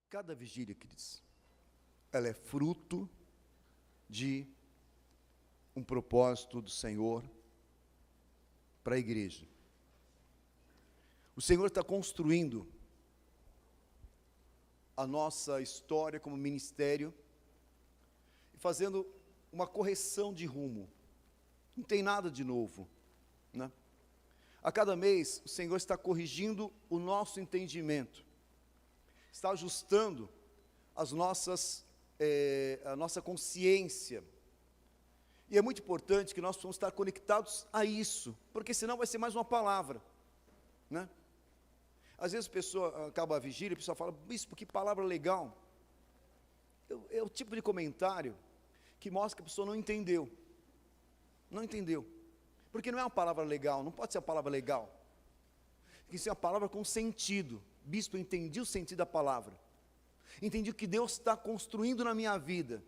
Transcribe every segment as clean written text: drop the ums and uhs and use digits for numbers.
Cada vigília, queridos, ela é fruto de um propósito do Senhor para a igreja. O Senhor está construindo a nossa história como ministério e fazendo uma correção de rumo. Não tem nada de novo, né? A cada mês, o Senhor está corrigindo o nosso entendimento, está ajustando a nossa consciência. E é muito importante que nós possamos estar conectados a isso, porque senão vai ser mais uma palavra, né? Às vezes a pessoa acaba a vigília, a pessoa fala, bispo, que palavra legal. É o tipo de comentário que mostra que a pessoa não entendeu. Não entendeu. Porque não é uma palavra legal, não pode ser uma palavra legal. Tem que ser uma palavra com sentido. Bispo, eu entendi o sentido da palavra. Entendi o que Deus está construindo na minha vida.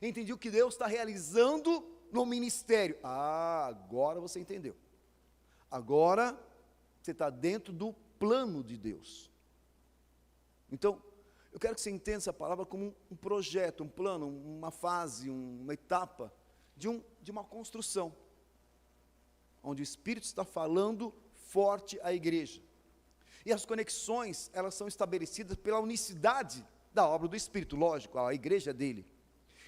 Entendi o que Deus está realizando no ministério. Agora você entendeu. Agora você está dentro do plano de Deus. Então, eu quero que você entenda essa palavra como um projeto, um plano, uma fase, uma etapa de uma construção, onde o Espírito está falando forte à igreja. E as conexões, elas são estabelecidas pela unicidade da obra do Espírito, lógico, a igreja dele.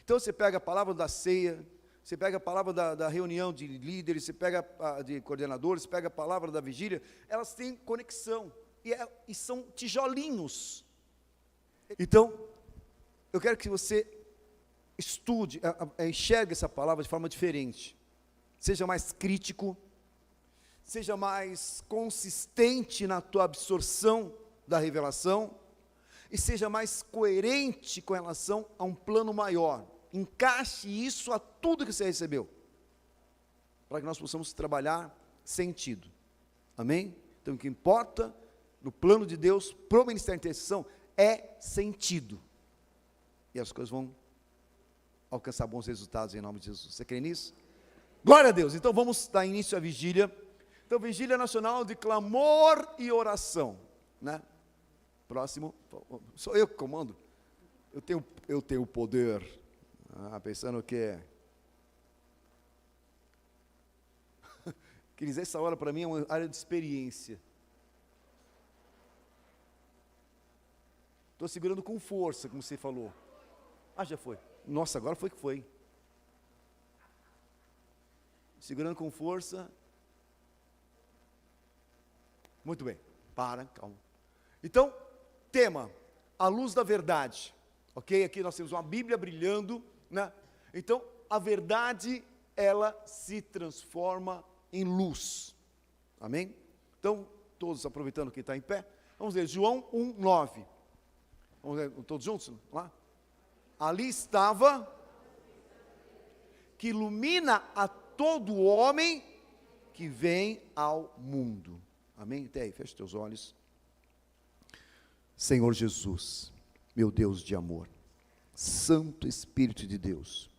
Então você pega a palavra da ceia, você pega a palavra da reunião de líderes, você pega de coordenadores, você pega a palavra da vigília, elas têm conexão, e são tijolinhos. Então, eu quero que você estude, enxergue essa palavra de forma diferente, seja mais crítico, seja mais consistente na tua absorção da revelação, e seja mais coerente com relação a um plano maior. Encaixe isso a tudo que você recebeu, para que nós possamos trabalhar sentido, amém? Então o que importa no plano de Deus, para o ministério de intercessão, é sentido, e as coisas vão alcançar bons resultados em nome de Jesus. Você crê nisso? Glória a Deus. Então vamos dar início à vigília. Então, vigília nacional de clamor e oração, né? Próximo, sou eu que comando, eu tenho o poder, pensando que quer dizer, essa hora para mim é uma área de experiência, estou segurando com força, como você falou, já foi, nossa, agora foi que foi, segurando com força, muito bem, calma, então, tema, a luz da verdade, ok? Aqui nós temos uma Bíblia brilhando, né? Então, a verdade, ela se transforma em luz, amém? Então, todos aproveitando que está em pé, vamos ler João 1:9, vamos ler todos juntos? Lá? Ali estava, que ilumina a todo homem que vem ao mundo, amém? Até aí, fecha teus olhos. Senhor Jesus, meu Deus de amor, Santo Espírito de Deus,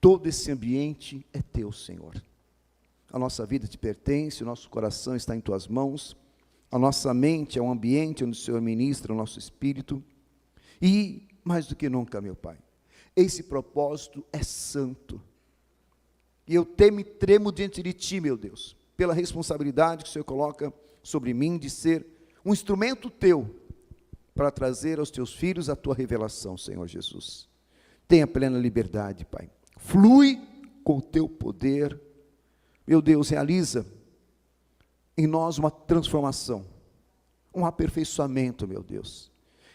todo esse ambiente é teu, Senhor. A nossa vida te pertence, o nosso coração está em tuas mãos, a nossa mente é um ambiente onde o Senhor ministra o nosso espírito, e mais do que nunca, meu Pai, esse propósito é santo, e eu temo e tremo diante de ti, meu Deus, pela responsabilidade que o Senhor coloca sobre mim de ser um instrumento teu, para trazer aos teus filhos a tua revelação, Senhor Jesus. Tenha plena liberdade, Pai. Flui com o teu poder. Meu Deus, realiza em nós uma transformação, um aperfeiçoamento, meu Deus.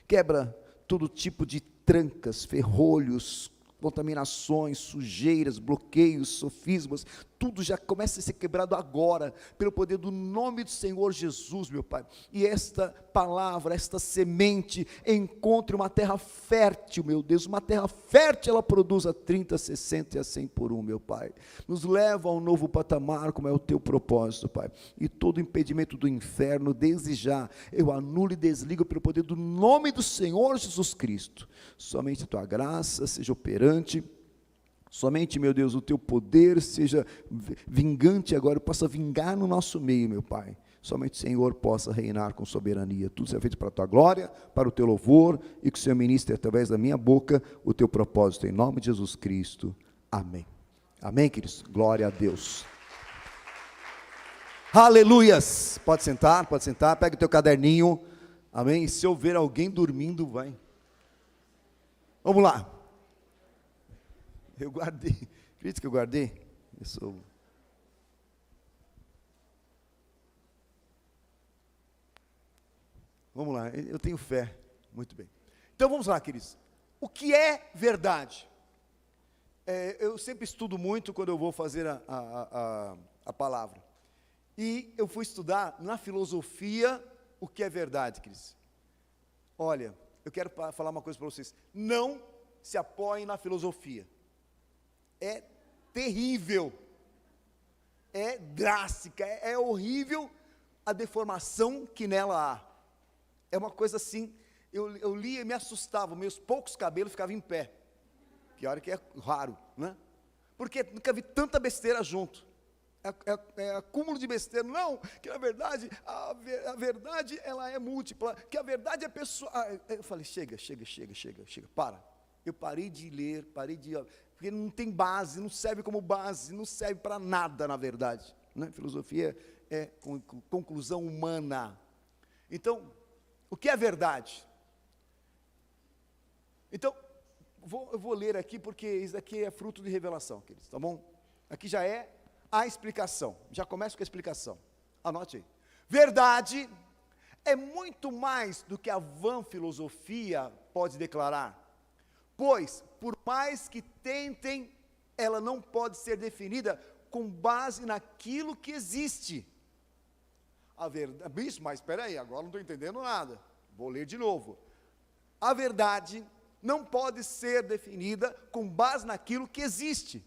Quebra todo tipo de trancas, ferrolhos, contaminações, sujeiras, bloqueios, sofismas, tudo já começa a ser quebrado agora, pelo poder do nome do Senhor Jesus, meu Pai, e esta palavra, esta semente, encontre uma terra fértil, meu Deus, uma terra fértil, ela produz a 30, 60 e a 100 por um, meu Pai, nos leva a um novo patamar, como é o teu propósito, Pai, e todo impedimento do inferno, desde já, eu anulo e desligo pelo poder do nome do Senhor Jesus Cristo, somente a tua graça seja operante, somente, meu Deus, o teu poder seja vingante agora, possa vingar no nosso meio, meu Pai, somente o Senhor possa reinar com soberania. Tudo seja feito para a tua glória, para o teu louvor, e que o Senhor ministre através da minha boca o teu propósito, em nome de Jesus Cristo. Amém. Amém, queridos? Glória a Deus. Aleluias. Pode sentar, pega o teu caderninho. Amém? E se eu ver alguém dormindo, vai. Vamos lá. Eu guardei. Acredita que eu guardei? Vamos lá, eu tenho fé. Muito bem. Então vamos lá, queridos. O que é verdade? Eu sempre estudo muito quando eu vou fazer a palavra. E eu fui estudar na filosofia o que é verdade, queridos. Olha, eu quero falar uma coisa para vocês. Não se apoiem na filosofia. É terrível. É drástica. É horrível a deformação que nela há. É uma coisa assim, eu lia e me assustava, meus poucos cabelos ficavam em pé. Que hora que é raro, né? Porque nunca vi tanta besteira junto. É acúmulo de besteira. Não, que na verdade, a verdade ela é múltipla, que a verdade é pessoal. Eu falei, chega, para. Eu parei de ler, porque não tem base, não serve como base, não serve para nada, na verdade. Né? Filosofia é conclusão humana. Então, o que é verdade? Então, eu vou ler aqui, porque isso aqui é fruto de revelação, queridos, tá bom? Aqui já é a explicação, já começa com a explicação, anote aí. Verdade é muito mais do que a vã filosofia pode declarar, pois, por mais que tentem, ela não pode ser definida com base naquilo que existe. A verdade, bicho, mas espera aí, agora não estou entendendo nada, vou ler de novo. A verdade não pode ser definida com base naquilo que existe,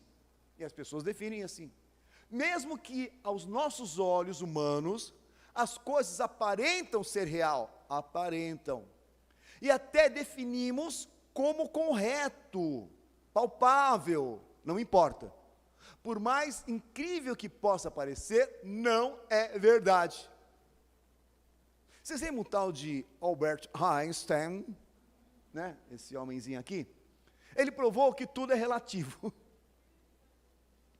e as pessoas definem assim, mesmo que aos nossos olhos humanos, as coisas aparentam ser real, e até definimos como correto, palpável, não importa, por mais incrível que possa parecer, não é verdade. Vocês lembram o tal de Albert Einstein, né? Esse homenzinho aqui? Ele provou que tudo é relativo.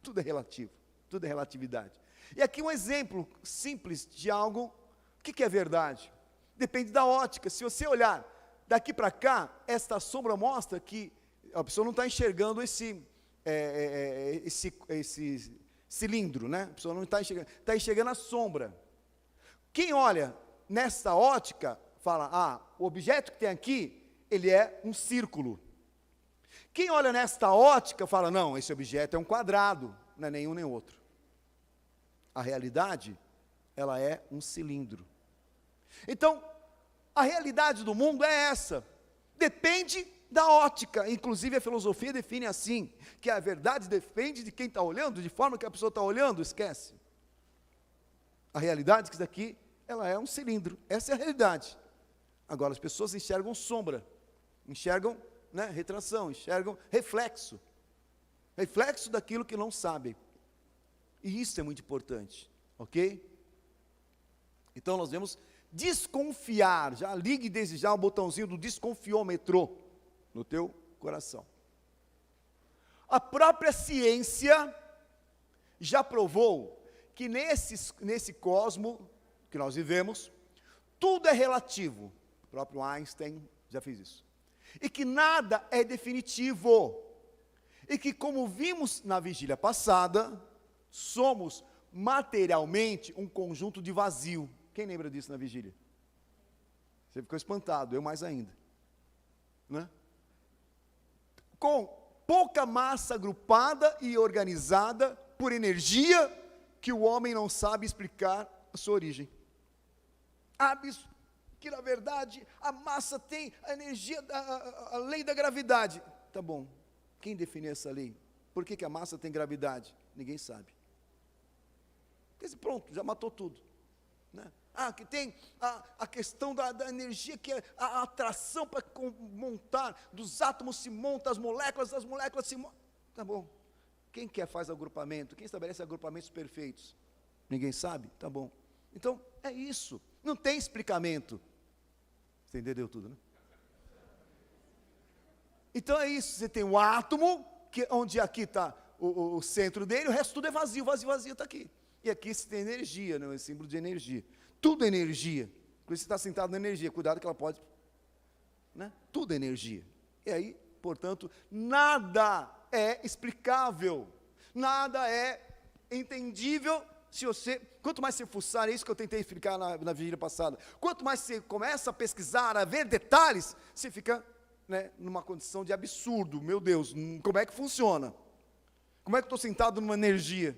Tudo é relativo, tudo é relatividade. E aqui um exemplo simples de algo, o que é verdade? Depende da ótica. Se você olhar daqui para cá, esta sombra mostra que a pessoa não está enxergando esse cilindro, né? A pessoa não está enxergando a sombra. Quem olha nesta ótica, fala, o objeto que tem aqui, ele é um círculo. Quem olha nesta ótica, fala, não, esse objeto é um quadrado, não é nenhum nem outro. A realidade, ela é um cilindro. Então, a realidade do mundo é essa, depende da ótica, inclusive a filosofia define assim, que a verdade depende de quem está olhando, de forma que a pessoa está olhando, esquece. A realidade que isso daqui, ela é um cilindro, essa é a realidade. Agora as pessoas enxergam sombra, enxergam, né, retração, enxergam reflexo daquilo que não sabem, e isso é muito importante, ok? Então nós devemos desconfiar, já ligue desde já o botãozinho do desconfiômetro no teu coração. A própria ciência já provou que nesse cosmo que nós vivemos, tudo é relativo. O próprio Einstein já fez isso. E que nada é definitivo. E que, como vimos na vigília passada, somos materialmente um conjunto de vazio. Quem lembra disso na vigília? Você ficou espantado, eu mais ainda. Né? Com pouca massa agrupada e organizada por energia que o homem não sabe explicar a sua origem. Que na verdade a massa tem a energia, a lei da gravidade. Tá bom, quem definiu essa lei? Por que a massa tem gravidade? Ninguém sabe. Pronto, já matou tudo. Né? Que tem a questão da energia, que é a atração para montar, dos átomos se monta, as moléculas se montam. Tá bom, quem faz agrupamento? Quem estabelece agrupamentos perfeitos? Ninguém sabe? Tá bom. Então, é isso. Não tem explicamento. Você entendeu tudo, né? Então é isso. Você tem o átomo, onde aqui está o centro dele, o resto tudo é vazio, vazio, vazio está aqui. E aqui você tem energia, né? O símbolo de energia. Tudo é energia. Por isso você está sentado na energia. Cuidado que ela pode... né? Tudo é energia. E aí, portanto, nada é explicável. Nada é entendível. Se você, quanto mais você fuçar, é isso que eu tentei explicar na vigília passada, quanto mais você começa a pesquisar, a ver detalhes, você fica, né, numa condição de absurdo. Meu Deus, como é que funciona? Como é que eu estou sentado numa energia?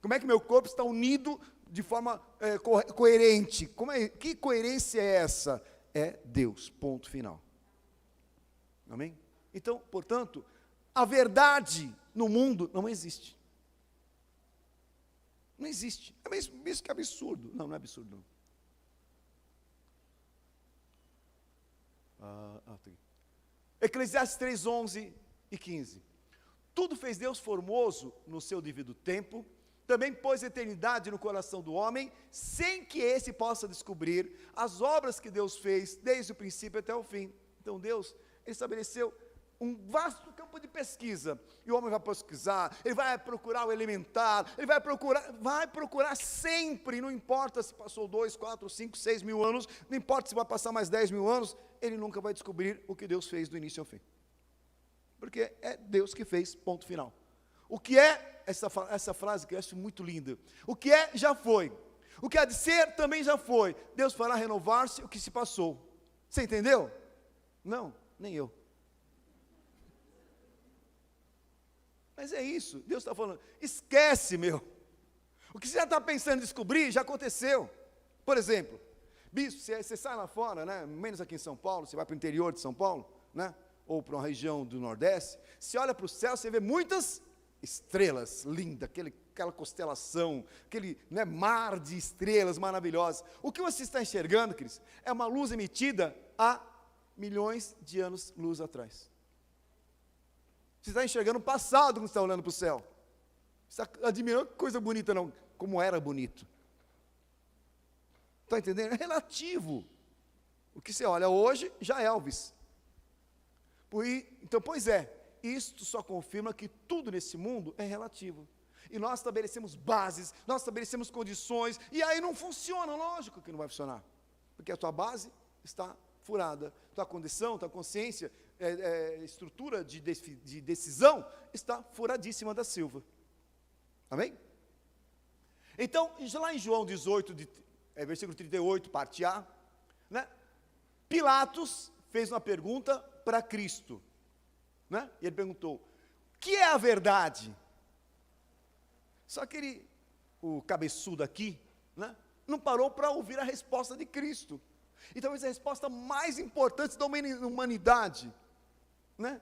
Como é que meu corpo está unido de forma coerente? Que coerência é essa? É Deus, ponto final. Amém? Então, portanto, a verdade no mundo não existe. Não existe. É mesmo que absurdo. Não, não é absurdo, não. Eclesiastes 3, 11 e 15. Tudo fez Deus formoso no seu devido tempo, também pôs a eternidade no coração do homem, sem que esse possa descobrir as obras que Deus fez, desde o princípio até o fim. Então Deus estabeleceu um vasto campo de pesquisa, e o homem vai pesquisar, ele vai procurar o elementar, ele vai procurar sempre, não importa se passou 2, 4, 5, 6 mil anos, não importa se vai passar mais 10 mil anos, ele nunca vai descobrir o que Deus fez do início ao fim, porque é Deus que fez, ponto final. O que é, essa frase que eu acho muito linda, o que é, já foi, o que há de ser, também já foi, Deus fará renovar-se o que se passou. Você entendeu? Não, nem eu. Mas é isso, Deus está falando, esquece, meu. O que você já está pensando em descobrir, já aconteceu. Por exemplo, bispo, você sai lá fora, né, menos aqui em São Paulo, você vai para o interior de São Paulo, né, ou para uma região do Nordeste, você olha para o céu, você vê muitas estrelas lindas, aquela constelação, aquele, né, mar de estrelas maravilhosas. O que você está enxergando, Cris, é uma luz emitida há milhões de anos-luz atrás. Você está enxergando o passado quando você está olhando para o céu. Você está admirando que coisa bonita, não, como era bonito. Está entendendo? É relativo. O que você olha hoje já é Elvis. Então, pois é, isto só confirma que tudo nesse mundo é relativo. E nós estabelecemos bases, nós estabelecemos condições, e aí não funciona, lógico que não vai funcionar. Porque a tua base está furada, tua condição, tua consciência, estrutura de decisão está furadíssima da Silva. Amém? Então, lá em João 18, versículo 38, parte A, né, Pilatos fez uma pergunta para Cristo, né, e ele perguntou, o que é a verdade? Só que o cabeçudo aqui, né, não parou para ouvir a resposta de Cristo. E talvez a resposta mais importante da humanidade, né?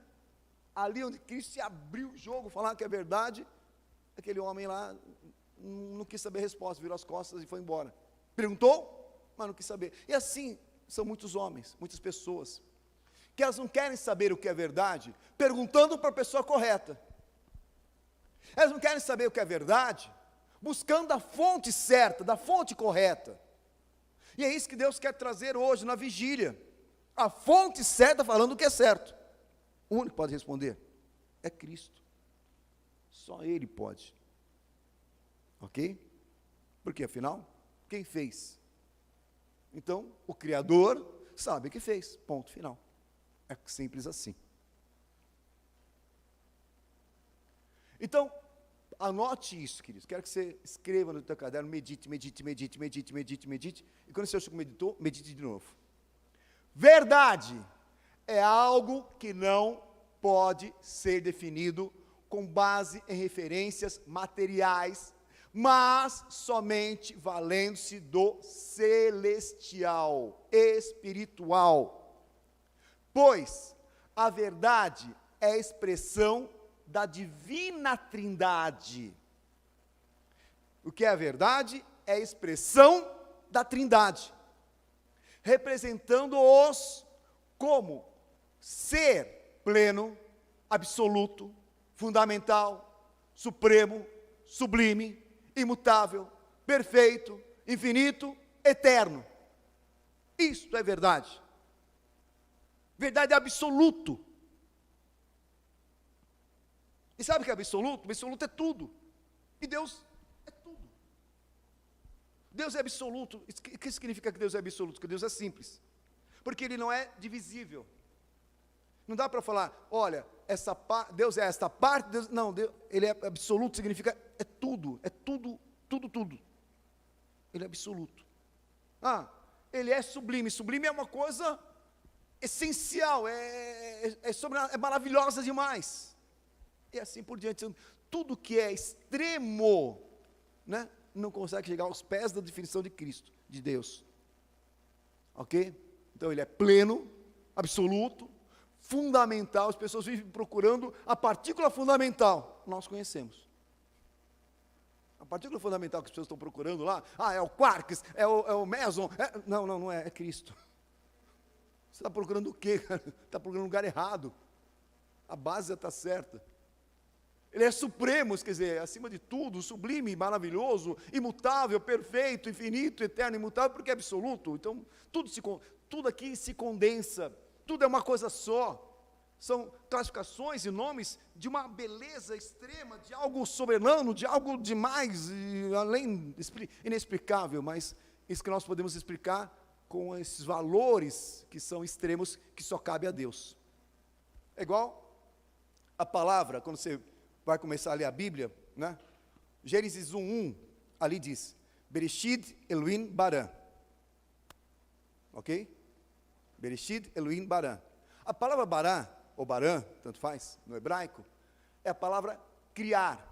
Ali onde Cristo se abriu o jogo, falar que é verdade, aquele homem lá não quis saber a resposta, virou as costas e foi embora. Perguntou, mas não quis saber. E assim são muitos homens, muitas pessoas, que elas não querem saber o que é verdade, perguntando para a pessoa correta. Elas não querem saber o que é verdade, buscando a fonte certa, da fonte correta. E é isso que Deus quer trazer hoje na vigília. A fonte certa falando o que é certo. O único que pode responder é Cristo. Só Ele pode. Ok? Porque afinal, quem fez? Então, o Criador sabe o que fez. Ponto final. É simples assim. Então, anote isso, queridos. Quero que você escreva no teu caderno, medite. E quando você meditou, medite de novo. Verdade é algo que não pode ser definido com base em referências materiais, mas somente valendo-se do celestial, espiritual. Pois a verdade é a expressão da divina Trindade. O que é a verdade? É a expressão da Trindade, representando-os como ser pleno, absoluto, fundamental, supremo, sublime, imutável, perfeito, infinito, eterno. Isto é verdade. Verdade é absoluto. E sabe o que é absoluto? Absoluto é tudo. E Deus é tudo. Deus é absoluto. O que significa que Deus é absoluto? Que Deus é simples. Porque Ele não é divisível. Não dá para falar, olha, Deus é esta parte, Deus, não, Ele é absoluto, significa é tudo, tudo. Ele é absoluto. Ele é sublime. Sublime é uma coisa essencial, é maravilhosa demais. E assim por diante. Tudo que é extremo, né, não consegue chegar aos pés da definição de Cristo, de Deus. Ok? Então Ele é pleno, absoluto, fundamental. As pessoas vivem procurando a partícula fundamental. Nós conhecemos. A partícula fundamental que as pessoas estão procurando lá, é o quarks, é o meson. Não é Cristo. Você está procurando o quê, cara? Está procurando um lugar errado. A base já está certa. Ele é supremo, quer dizer, acima de tudo, sublime, maravilhoso, imutável, perfeito, infinito, eterno, imutável, porque é absoluto. Então, tudo aqui se condensa, tudo é uma coisa só. São classificações e nomes de uma beleza extrema, de algo soberano, de algo demais, e além, inexplicável, mas isso que nós podemos explicar com esses valores que são extremos, que só cabe a Deus. É igual a palavra, quando você vai começar a ler a Bíblia, né? Gênesis 1:1, ali diz, Bereshit Elohim bara. Ok? Bereshit Elohim bara. A palavra bara, ou barã, tanto faz, no hebraico, é a palavra criar.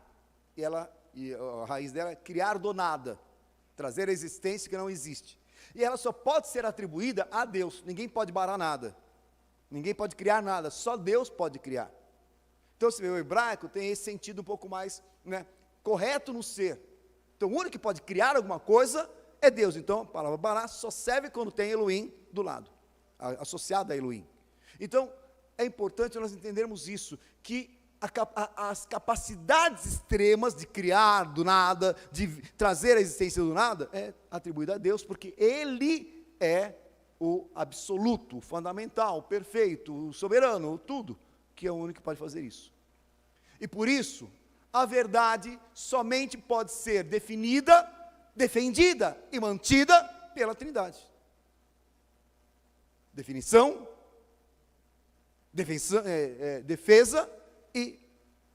E a raiz dela é criar do nada, trazer a existência que não existe. E ela só pode ser atribuída a Deus. Ninguém pode barar nada. Ninguém pode criar nada, só Deus pode criar. Então, se vê, o hebraico tem esse sentido um pouco mais, né, correto no ser. Então, o único que pode criar alguma coisa é Deus. Então, a palavra bará só serve quando tem Elohim do lado, associada a Elohim. Então, é importante nós entendermos isso, que as capacidades extremas de criar do nada, de trazer a existência do nada, é atribuída a Deus, porque Ele é o absoluto, o fundamental, o perfeito, o soberano, o tudo, que é o único que pode fazer isso. E por isso, a verdade somente pode ser definida, defendida e mantida pela Trindade. Definição, defesa e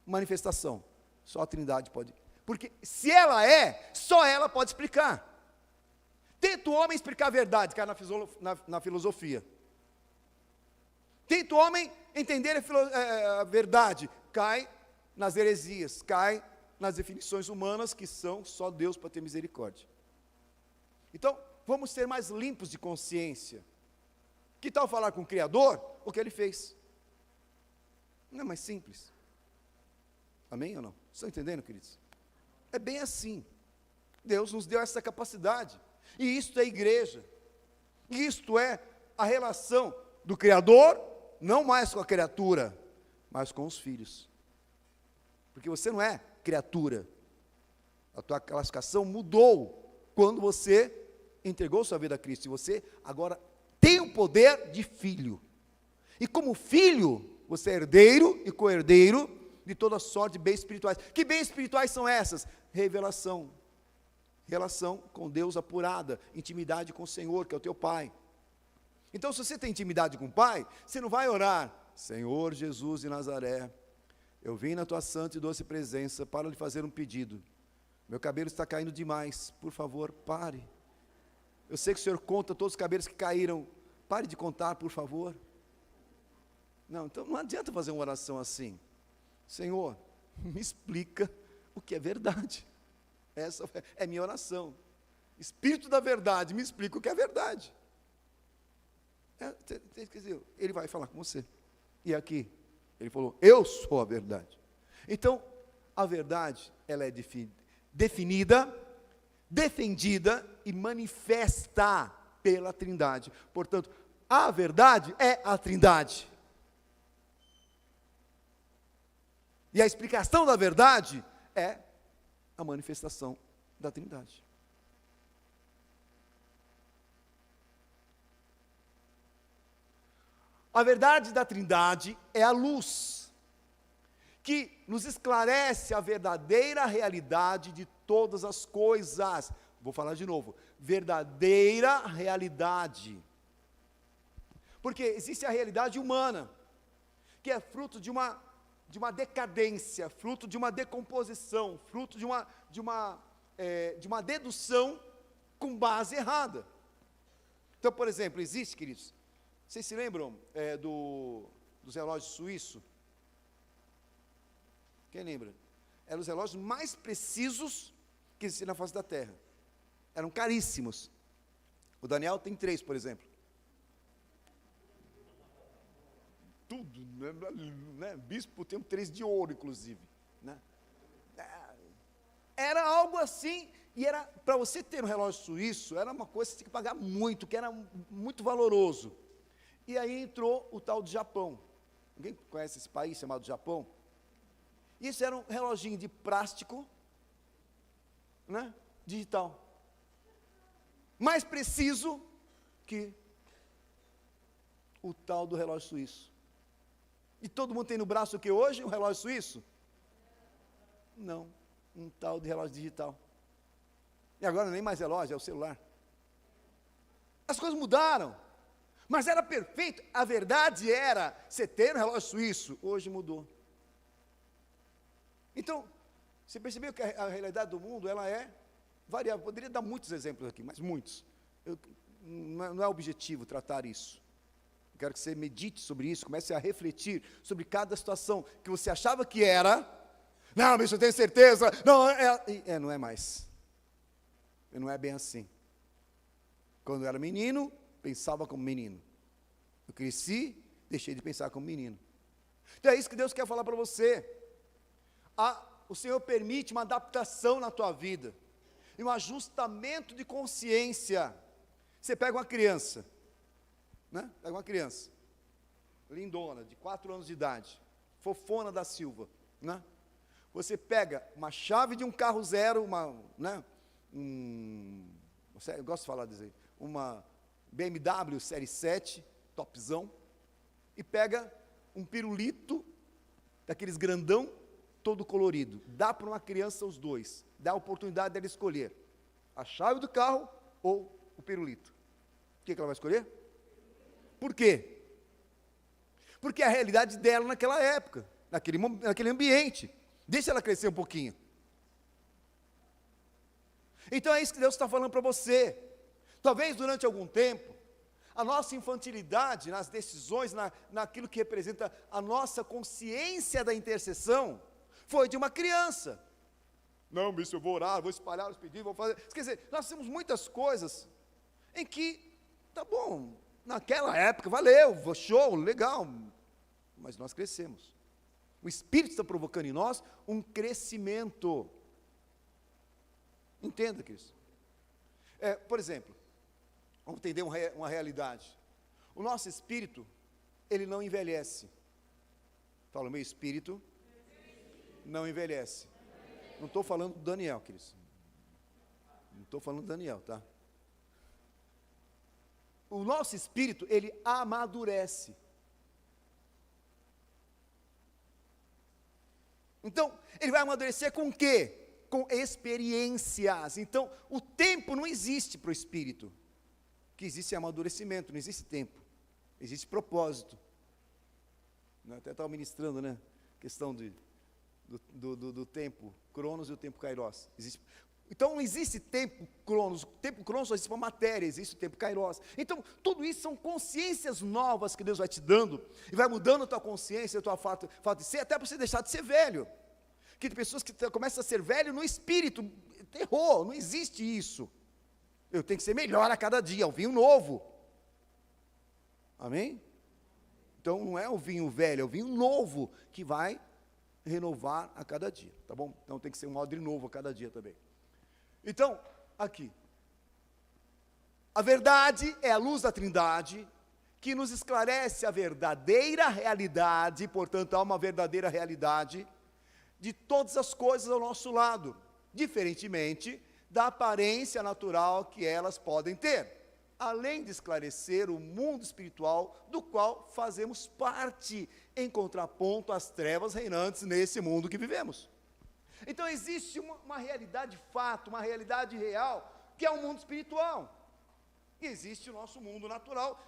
manifestação. Só a Trindade pode. Porque se ela só ela pode explicar. Tenta o homem explicar a verdade, cai na filosofia. Tenta o homem entender a verdade, cai nas heresias, cai nas definições humanas que são só Deus para ter misericórdia. Então, vamos ser mais limpos de consciência. Que tal falar com o Criador o que Ele fez? Não é mais simples? Amém ou não? Estão entendendo, queridos? É bem assim. Deus nos deu essa capacidade. E isto é igreja. Isto é a relação do Criador, não mais com a criatura, mas com os filhos. Porque você não é criatura. A tua classificação mudou quando você entregou sua vida a Cristo. E você agora tem o poder de filho. E como filho, você é herdeiro e co-herdeiro de toda sorte de bens espirituais. Que bens espirituais são essas? Revelação. Relação com Deus apurada, intimidade com o Senhor, que é o teu Pai. Então, se você tem intimidade com o Pai, você não vai orar, Senhor Jesus de Nazaré, eu vim na tua santa e doce presença para lhe fazer um pedido. Meu cabelo está caindo demais, por favor, pare. Eu sei que o Senhor conta todos os cabelos que caíram, pare de contar, por favor. Não, então não adianta fazer uma oração assim. Senhor, me explica o que é verdade. Essa é minha oração. Espírito da verdade, me explica o que é verdade. Quer dizer, Ele vai falar com você. E aqui, Ele falou, eu sou a verdade. Então, a verdade, ela é definida, defendida e manifesta pela Trindade. Portanto, a verdade é a Trindade. E a explicação da verdade é a manifestação da Trindade. A verdade da Trindade é a luz, que nos esclarece a verdadeira realidade de todas as coisas. Vou falar de novo, verdadeira realidade. Porque existe a realidade humana, que é fruto de uma decadência, fruto de uma decomposição, fruto de uma dedução com base errada. Então, por exemplo, existe, queridos, vocês se lembram dos relógios suíços? Quem lembra? Eram os relógios mais precisos que existiam na face da Terra. Eram caríssimos. O Daniel tem 3, por exemplo. Tudo, né? Bispo tem 3 de ouro, inclusive. Né? Era algo assim, e era, para você ter um relógio suíço, era uma coisa que você tinha que pagar muito, que era muito valoroso. E aí entrou o tal de Japão. Alguém conhece esse país chamado Japão? Isso era um reloginho de plástico, né? Digital. Mais preciso que o tal do relógio suíço. E todo mundo tem no braço o que hoje? Um relógio suíço? Não, um tal de relógio digital. E agora nem mais relógio, é o celular. As coisas mudaram, mas era perfeito. A verdade era, você ter um relógio suíço, hoje mudou. Então, você percebeu que a realidade do mundo, ela é variável. Poderia dar muitos exemplos aqui, mas muitos. Não é objetivo tratar isso. Eu quero que você medite sobre isso, comece a refletir sobre cada situação que você achava que era. Não, mas eu tenho certeza. Não, não é mais. Não é bem assim. Quando eu era menino, pensava como menino. Eu cresci, deixei de pensar como menino. Então é isso que Deus quer falar para você. O Senhor permite uma adaptação na tua vida, e um ajustamento de consciência. Você pega uma criança, né? Pega uma criança, lindona, de 4 anos de idade, fofona da Silva, né? Você pega uma chave de um carro zero, eu gosto de falar disso, uma BMW Série 7, topzão, e pega um pirulito, daqueles grandão, todo colorido, dá para uma criança os dois, dá a oportunidade dela escolher, a chave do carro ou o pirulito. O que ela vai escolher? Por quê? Porque é a realidade dela naquela época, naquele ambiente. Deixa ela crescer um pouquinho. Então é isso que Deus está falando para você. Talvez durante algum tempo, a nossa infantilidade nas decisões, naquilo que representa a nossa consciência da intercessão, foi de uma criança. Não, bicho, eu vou orar, vou espalhar os pedidos, vou fazer. Quer dizer, nós temos muitas coisas em que, tá bom, naquela época, valeu, show, legal, mas nós crescemos. O Espírito está provocando em nós um crescimento. Entenda, Cristo. Por exemplo, vamos entender uma realidade. O nosso espírito, ele não envelhece. Fala, o meu espírito não envelhece. Não estou falando do Daniel, Cristo. Não estou falando do Daniel, tá? O nosso espírito, ele amadurece. Então, ele vai amadurecer com o quê? Com experiências. Então, o tempo não existe para o espírito. O que existe é amadurecimento, não existe tempo. Existe propósito. Eu até estava ministrando, né? Questão do tempo Cronos e o tempo Kairos. Então não existe tempo Cronos. O tempo Cronos só existe para matéria, existe o tempo Kairos. Então, tudo isso são consciências novas que Deus vai te dando, e vai mudando a tua consciência, a tua fato de ser, até para você deixar de ser velho. Que tem pessoas que começam a ser velho no espírito, errou, não existe isso. Eu tenho que ser melhor a cada dia, é um vinho novo. Amém? Então não é o vinho velho, é o vinho novo, que vai renovar a cada dia, tá bom? Então tem que ser um odre novo a cada dia também. Então, aqui, a verdade é a luz da Trindade, que nos esclarece a verdadeira realidade, portanto há uma verdadeira realidade, de todas as coisas ao nosso lado, diferentemente da aparência natural que elas podem ter. além de esclarecer o mundo espiritual do qual fazemos parte, em contraponto às trevas reinantes nesse mundo que vivemos. Então existe uma realidade fato, uma realidade real, que é o mundo espiritual. E existe o nosso mundo natural,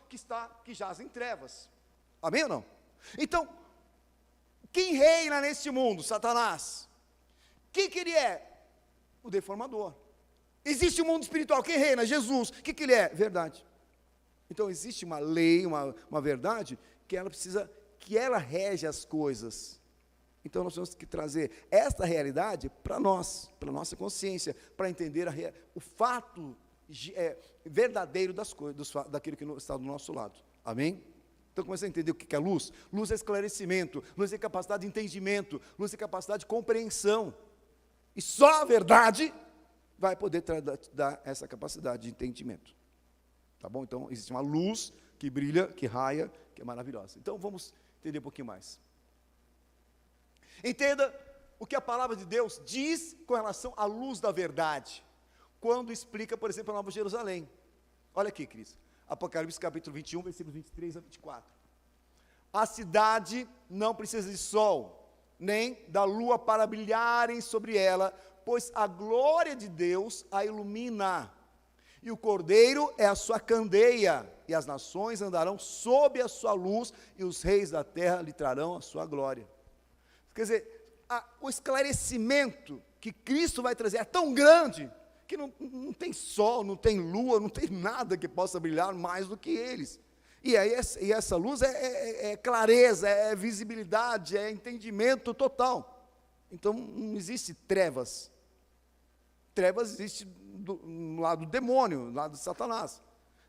que jaz em trevas. Amém ou não? Então, quem reina nesse mundo? Satanás. Quem que ele é? O deformador. Existe o mundo espiritual, quem reina? Jesus. O que ele é? Verdade. Então existe uma lei, uma verdade, que ela rege as coisas. Então nós temos que trazer esta realidade para nós, para a nossa consciência, para entender o fato verdadeiro das coisas, daquilo que está do nosso lado. Amém? Então começa a entender o que é luz. Luz é esclarecimento, luz é capacidade de entendimento, luz é capacidade de compreensão. E só a verdade vai poder dar essa capacidade de entendimento. Tá bom? Então, existe uma luz que brilha, que raia, que é maravilhosa. Então, vamos entender um pouquinho mais. Entenda o que a palavra de Deus diz com relação à luz da verdade, quando explica, por exemplo, a Nova Jerusalém. Olha aqui, Cris. Apocalipse capítulo 21, versículos 23 a 24. A cidade não precisa de sol, nem da lua para brilharem sobre ela, pois a glória de Deus a ilumina, e o Cordeiro é a sua candeia, e as nações andarão sob a sua luz, e os reis da terra lhe trarão a sua glória. Quer dizer, o esclarecimento que Cristo vai trazer é tão grande, que não tem sol, não tem lua, não tem nada que possa brilhar mais do que eles. E essa luz é clareza, é visibilidade, é entendimento total. Então não existe trevas. Trevas existe no lado do demônio, no lado de Satanás.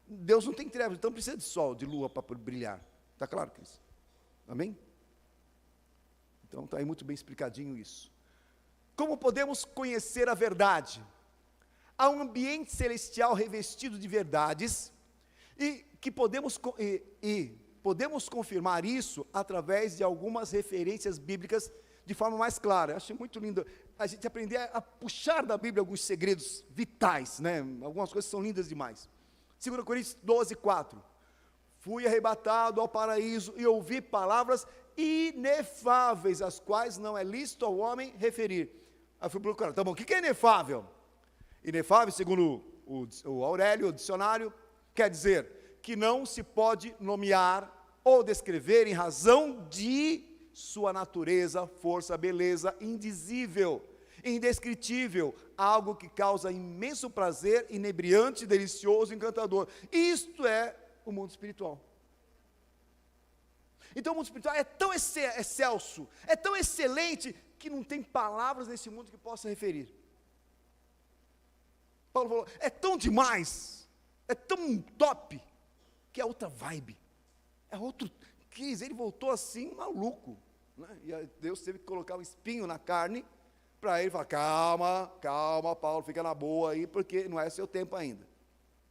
Deus não tem trevas, então precisa de sol, de lua para brilhar. Está claro, Cris? Amém? Então está aí muito bem explicadinho isso. Como podemos conhecer a verdade? Há um ambiente celestial revestido de verdades, e podemos confirmar isso através de algumas referências bíblicas de forma mais clara. Eu acho muito lindo a gente aprender a puxar da Bíblia alguns segredos vitais, né? Algumas coisas são lindas demais. 2 Coríntios 12, 4. Fui arrebatado ao paraíso e ouvi palavras inefáveis, as quais não é lícito ao homem referir. Aí fui procurar, tá bom, o que é inefável? Inefável, segundo o Aurélio, o dicionário, quer dizer que não se pode nomear ou descrever em razão de sua natureza, força, beleza, indizível, indescritível, algo que causa imenso prazer, inebriante, delicioso, encantador. Isto é o mundo espiritual. Então o mundo espiritual é tão excelso, é tão excelente, que não tem palavras nesse mundo que possa referir. Paulo falou, é tão demais, é tão top, que é outra vibe, é outro quis, ele voltou assim, maluco, né? E Deus teve que colocar um espinho na carne, para ele falar, calma, Paulo, fica na boa aí, porque não é seu tempo ainda,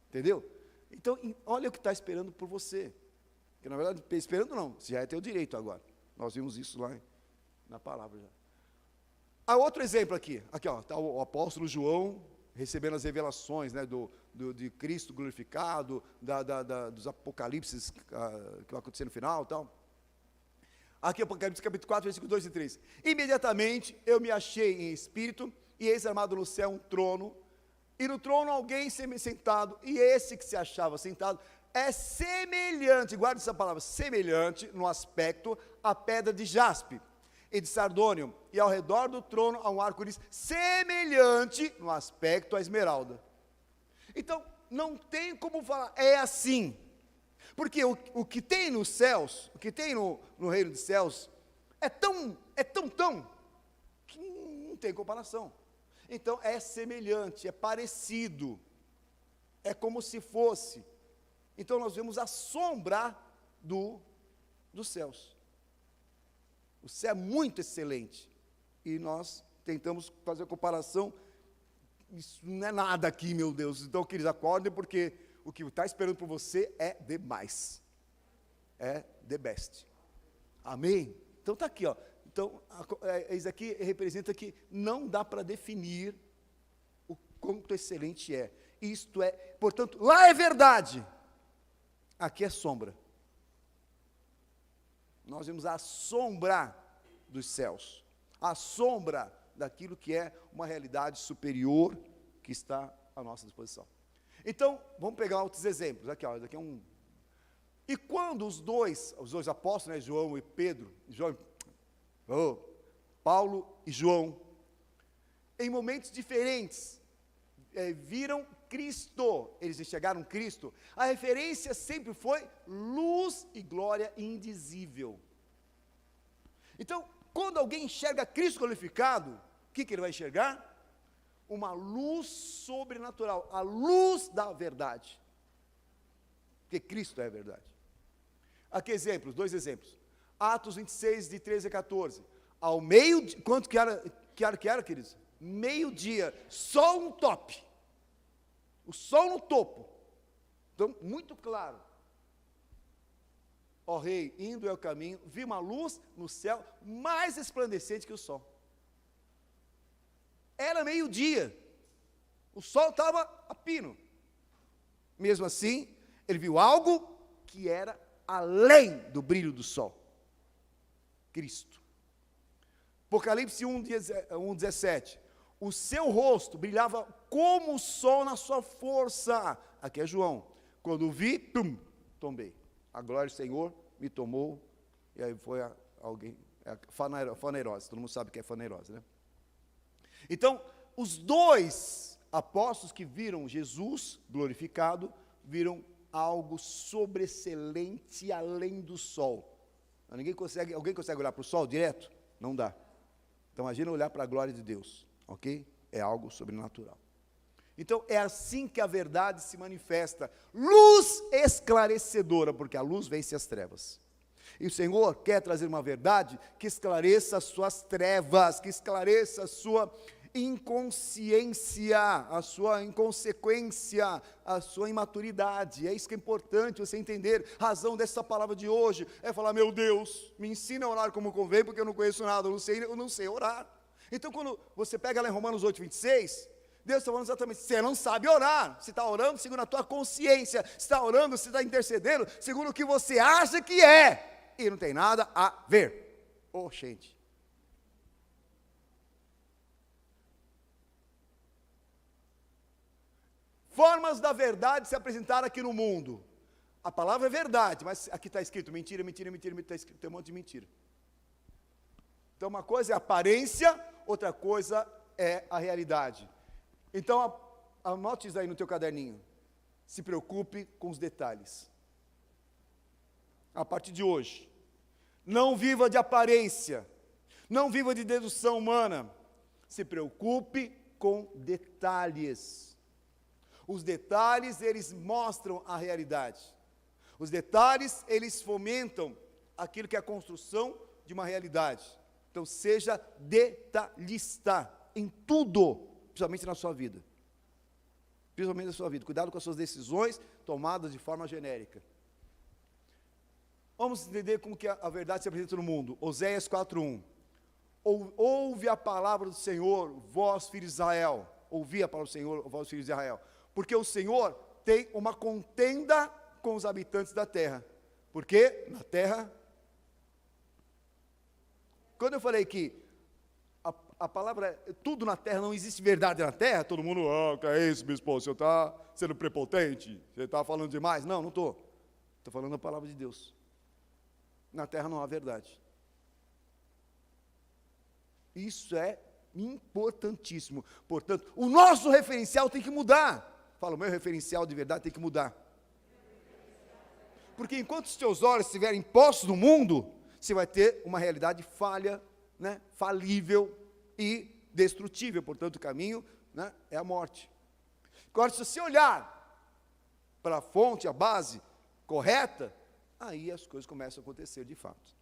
entendeu? Então, olha o que está esperando por você, que na verdade, esperando não, você já é teu direito agora, nós vimos isso lá na palavra já. Há outro exemplo aqui ó, está o apóstolo João, recebendo as revelações, né, de Cristo glorificado, dos apocalipses que vai acontecer no final e tal. Aqui Apocalipse capítulo 4, versículos 2 e 3. Imediatamente eu me achei em espírito, e eis armado no céu um trono, e no trono alguém sentado, e esse que se achava sentado é semelhante, guarde essa palavra, semelhante no aspecto à pedra de jaspe e de sardônio, e ao redor do trono há um arco-íris semelhante no aspecto à esmeralda. Então, não tem como falar, é assim, porque o que tem nos céus, o que tem no reino dos céus, é tão, que não tem comparação. Então, é semelhante, é parecido, é como se fosse. Então, nós vemos a sombra dos céus. O céu é muito excelente, e nós tentamos fazer a comparação, isso não é nada aqui, meu Deus. Então, queridos, acordem, porque o que está esperando por você é demais, é the best, amém? Então está aqui, ó. Então, isso aqui representa que não dá para definir o quanto excelente é, Isto é, portanto, lá é verdade, aqui é sombra. Nós vemos a sombra dos céus, a sombra daquilo que é uma realidade superior que está à nossa disposição. Então, vamos pegar outros exemplos. Aqui é um. E quando os dois apóstolos, né, João e Pedro, Paulo e João, em momentos diferentes, viram Cristo, eles enxergaram Cristo, a referência sempre foi luz e glória indizível. Então, quando alguém enxerga Cristo glorificado, o que ele vai enxergar? Uma luz sobrenatural, a luz da verdade. Porque Cristo é a verdade. Aqui exemplos, 2 exemplos. Atos 26, de 13 a 14. Ao meio, quanto que era, queridos? Meio-dia, sol no top. O sol no topo. Então, muito claro. Ó rei, indo é o caminho, vi uma luz no céu mais resplandecente que o sol. Era meio-dia. O sol estava a pino. Mesmo assim, ele viu algo que era além do brilho do sol. Cristo. Apocalipse 1:17. O seu rosto brilhava como o sol na sua força. Aqui é João. Quando o vi, tombei. A glória do Senhor me tomou. E aí foi alguém. Faneirose. Todo mundo sabe o que é faneirose, né? Então, os 2 apóstolos que viram Jesus glorificado, viram algo sobreexcelente além do sol. Alguém consegue olhar para o sol direto? Não dá. Então, imagina olhar para a glória de Deus, ok? É algo sobrenatural. Então, é assim que a verdade se manifesta. Luz esclarecedora, porque a luz vence as trevas. E o Senhor quer trazer uma verdade que esclareça as suas trevas, que esclareça a sua inconsciência, a sua inconsequência, a sua imaturidade. É isso que é importante você entender. A razão dessa palavra de hoje é falar: meu Deus, me ensina a orar como convém, porque eu não conheço nada, eu não sei orar. Então, quando você pega lá em Romanos 8:26, Deus está falando exatamente: você não sabe orar, você está orando segundo a tua consciência, você está orando, você está intercedendo segundo o que você acha que é, e não tem nada a ver. Gente. Formas da verdade se apresentar aqui no mundo. A palavra é verdade, mas aqui está escrito mentira, está escrito, tem um monte de mentira. Então, uma coisa é a aparência, outra coisa é a realidade. Então, anote isso aí no teu caderninho. Se preocupe com os detalhes. A partir de hoje, não viva de aparência, não viva de dedução humana. Se preocupe com detalhes. Os detalhes, eles mostram a realidade. Os detalhes, eles fomentam aquilo que é a construção de uma realidade. Então, seja detalhista em tudo, principalmente na sua vida. Principalmente na sua vida. Cuidado com as suas decisões tomadas de forma genérica. Vamos entender como que a verdade se apresenta no mundo. Oséias 4:1. Ouve a palavra do Senhor, vós filhos de Israel. Ouvi a palavra do Senhor, vós filhos de Israel. Porque o Senhor tem uma contenda com os habitantes da terra. Porque na terra... Quando eu falei que a palavra, tudo na terra, não existe verdade na terra, todo mundo, que é isso, bispo, o senhor está sendo prepotente, você está falando demais. Não, não estou. Estou falando a palavra de Deus. Na terra não há verdade. Isso é importantíssimo. Portanto, o nosso referencial tem que mudar. Fala, o meu referencial de verdade tem que mudar. Porque enquanto os teus olhos estiverem postos no mundo, você vai ter uma realidade falha, né, falível e destrutível. Portanto, o caminho, né, é a morte. Agora, se você olhar para a fonte, a base correta, aí as coisas começam a acontecer de fato.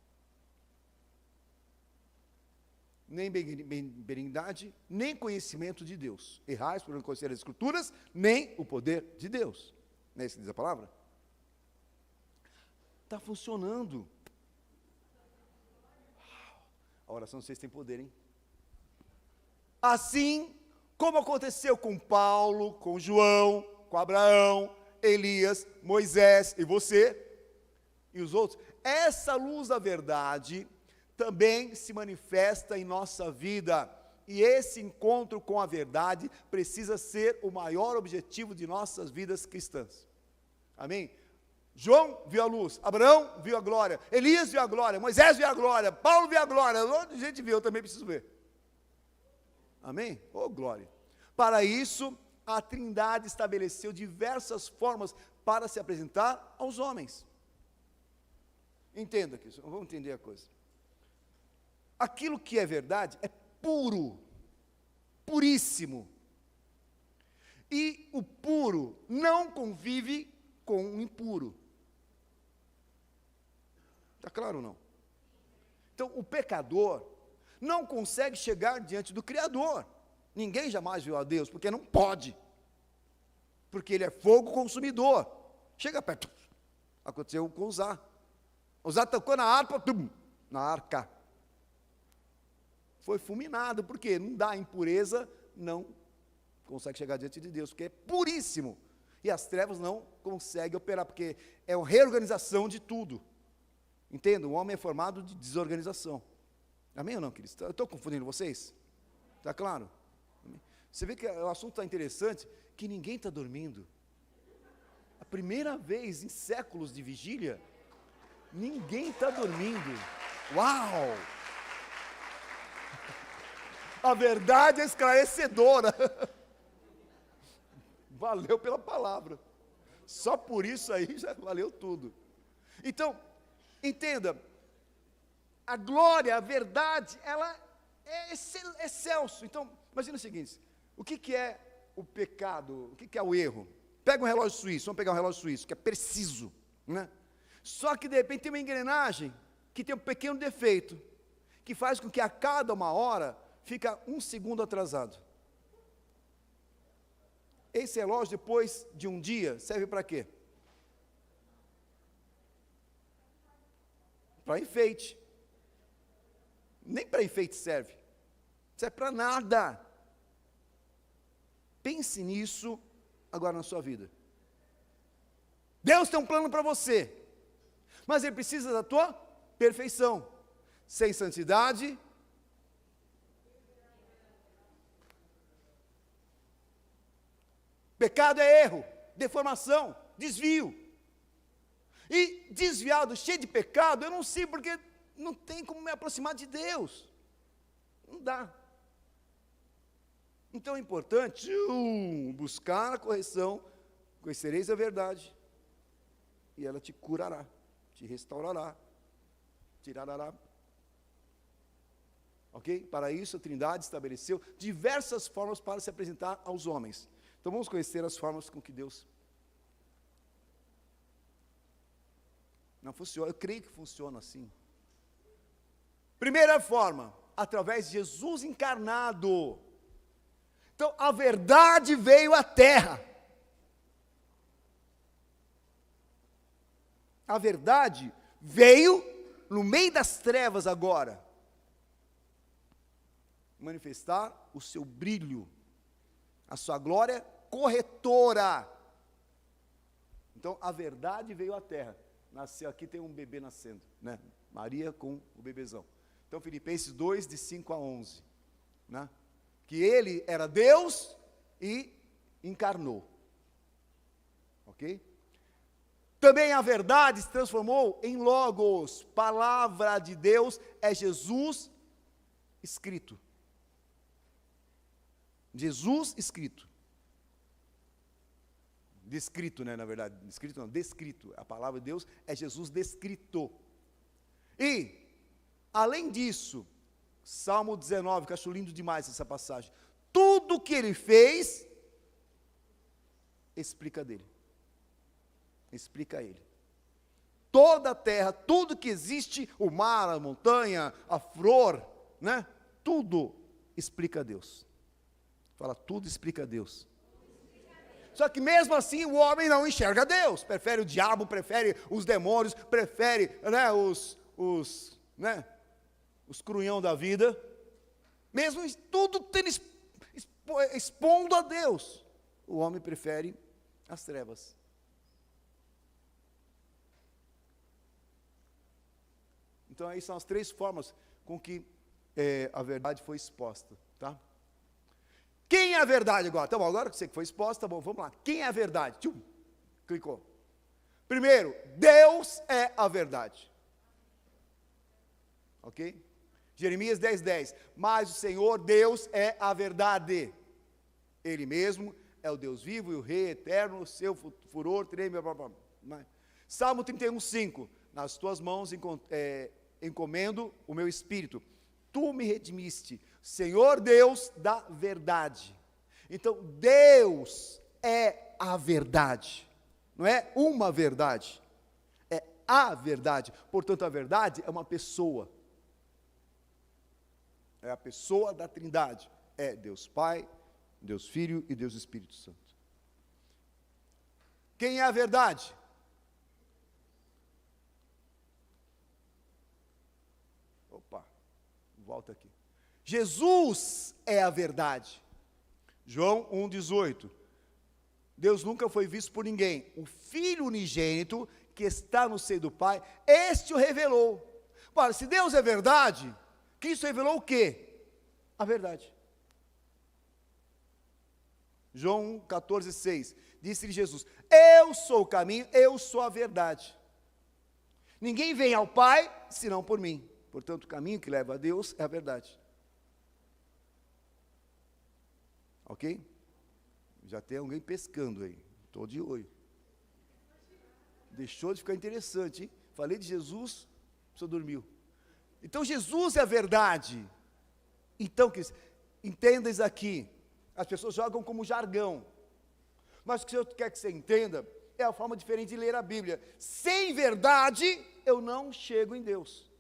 Nem benignidade, nem conhecimento de Deus. Errais por não conhecer as Escrituras, nem o poder de Deus. Não é isso que diz a palavra? Está funcionando. A oração de vocês tem poder, hein? Assim, Como aconteceu com Paulo, com João, com Abraão, Elias, Moisés e você e os outros. Essa luz da verdade também se manifesta em nossa vida. E esse encontro com a verdade precisa ser o maior objetivo de nossas vidas cristãs. Amém? João viu a luz, Abraão viu a glória, Elias viu a glória, Moisés viu a glória, Paulo viu a glória, a gente viu, eu também preciso ver. Amém? Oh, glória. Para isso, a Trindade estabeleceu diversas formas para se apresentar aos homens. Entenda aqui, vamos entender a coisa. Aquilo que é verdade é puro, puríssimo. E o puro não convive com o impuro. Está claro ou não? Então, o pecador não consegue chegar diante do Criador. Ninguém jamais viu a Deus, porque não pode. Porque ele é fogo consumidor. Chega perto. Aconteceu com Uzá. Uzá tocou na harpa, na arca. Foi fulminado, porque não dá impureza, não consegue chegar diante de Deus, porque é puríssimo. E as trevas não conseguem operar, porque é uma reorganização de tudo. Entenda? O homem é formado de desorganização. Amém ou não, queridos? Eu estou confundindo vocês? Está claro? Amém? Você vê que o assunto está interessante, que ninguém está dormindo. A primeira vez em séculos de vigília, ninguém está dormindo. Uau! A verdade é esclarecedora. Valeu pela palavra. Só por isso aí já valeu tudo. Então, entenda, a glória, a verdade, ela é excelso. Então, imagina o seguinte, o que é o pecado, o que é o erro? Pega um relógio suíço, vamos pegar um relógio suíço, que é preciso, né? Só que de repente tem uma engrenagem que tem um pequeno defeito, que faz com que a cada 1 hora fica 1 segundo atrasado. Esse relógio, depois de um dia, serve para quê? Para enfeite. Nem para enfeite serve. Serve para nada. Pense nisso agora na sua vida. Deus tem um plano para você, mas Ele precisa da tua perfeição. Sem santidade, pecado é erro, deformação, desvio. E desviado, cheio de pecado, eu não sei porque não tem como me aproximar de Deus. Não dá. Então é importante buscar a correção, conhecereis a verdade, e ela te curará, te restaurará, tirará. Ok? Para isso a Trindade estabeleceu diversas formas para se apresentar aos homens. Então vamos conhecer as formas com que Deus não funciona. Eu creio que funciona assim. Primeira forma, através de Jesus encarnado. Então a verdade veio à terra. A verdade veio no meio das trevas agora, manifestar o seu brilho, a sua glória corretora. Então, a verdade veio à terra. Nasceu, aqui tem um bebê nascendo, né? Maria com o bebezão. Então, Filipenses 2, de 5 a 11. Né? Que ele era Deus e encarnou. Ok? Também a verdade se transformou em Logos. Palavra de Deus é Jesus escrito. Jesus escrito. Descrito, né, na verdade. Escrito não, descrito. A palavra de Deus é Jesus descrito. E, além disso, Salmo 19, que eu acho lindo demais essa passagem. Tudo que ele fez, explica dele. Explica ele. Toda a terra, tudo que existe, o mar, a montanha, a flor, né? Tudo explica Deus. Fala, tudo explica Deus. Só que mesmo assim o homem não enxerga Deus. Prefere o diabo, prefere os demônios, prefere, né, os crunhão da vida. Mesmo tudo tendo expondo a Deus. O homem prefere as trevas. Então, aí são as 3 formas com que a verdade foi exposta, tá? Quem é a verdade agora? Tá bom, agora que você foi exposta, tá bom, vamos lá. Quem é a verdade? Tchum, clicou. Primeiro, Deus é a verdade. Ok? Jeremias 10:10. Mas o Senhor Deus é a verdade. Ele mesmo é o Deus vivo e o Rei eterno, o seu furor treme. Blá, blá, blá. Salmo 31:5. Nas tuas mãos encomendo o meu espírito. Tu me redimiste, Senhor Deus da verdade. Então, Deus é a verdade. Não é uma verdade, é a verdade. Portanto, a verdade é uma pessoa. É a pessoa da Trindade. É Deus Pai, Deus Filho e Deus Espírito Santo. Quem é a verdade? Opa, volta aqui. Jesus é a verdade. João 1,18. Deus nunca foi visto por ninguém. O Filho unigênito, que está no seio do Pai, este o revelou. Ora, se Deus é verdade, Cristo revelou o quê? A verdade. João 14,6. Disse-lhe Jesus: eu sou o caminho, eu sou a verdade. Ninguém vem ao Pai, senão por mim. Portanto, o caminho que leva a Deus é a verdade. Ok? Já tem alguém pescando aí. Estou de olho. Deixou de ficar interessante, hein? Falei de Jesus, a pessoa dormiu. Então, Jesus é a verdade. Então, entenda isso aqui. As pessoas jogam como jargão. Mas o que eu quero que você entenda é a forma diferente de ler a Bíblia. Sem verdade, eu não chego em Deus.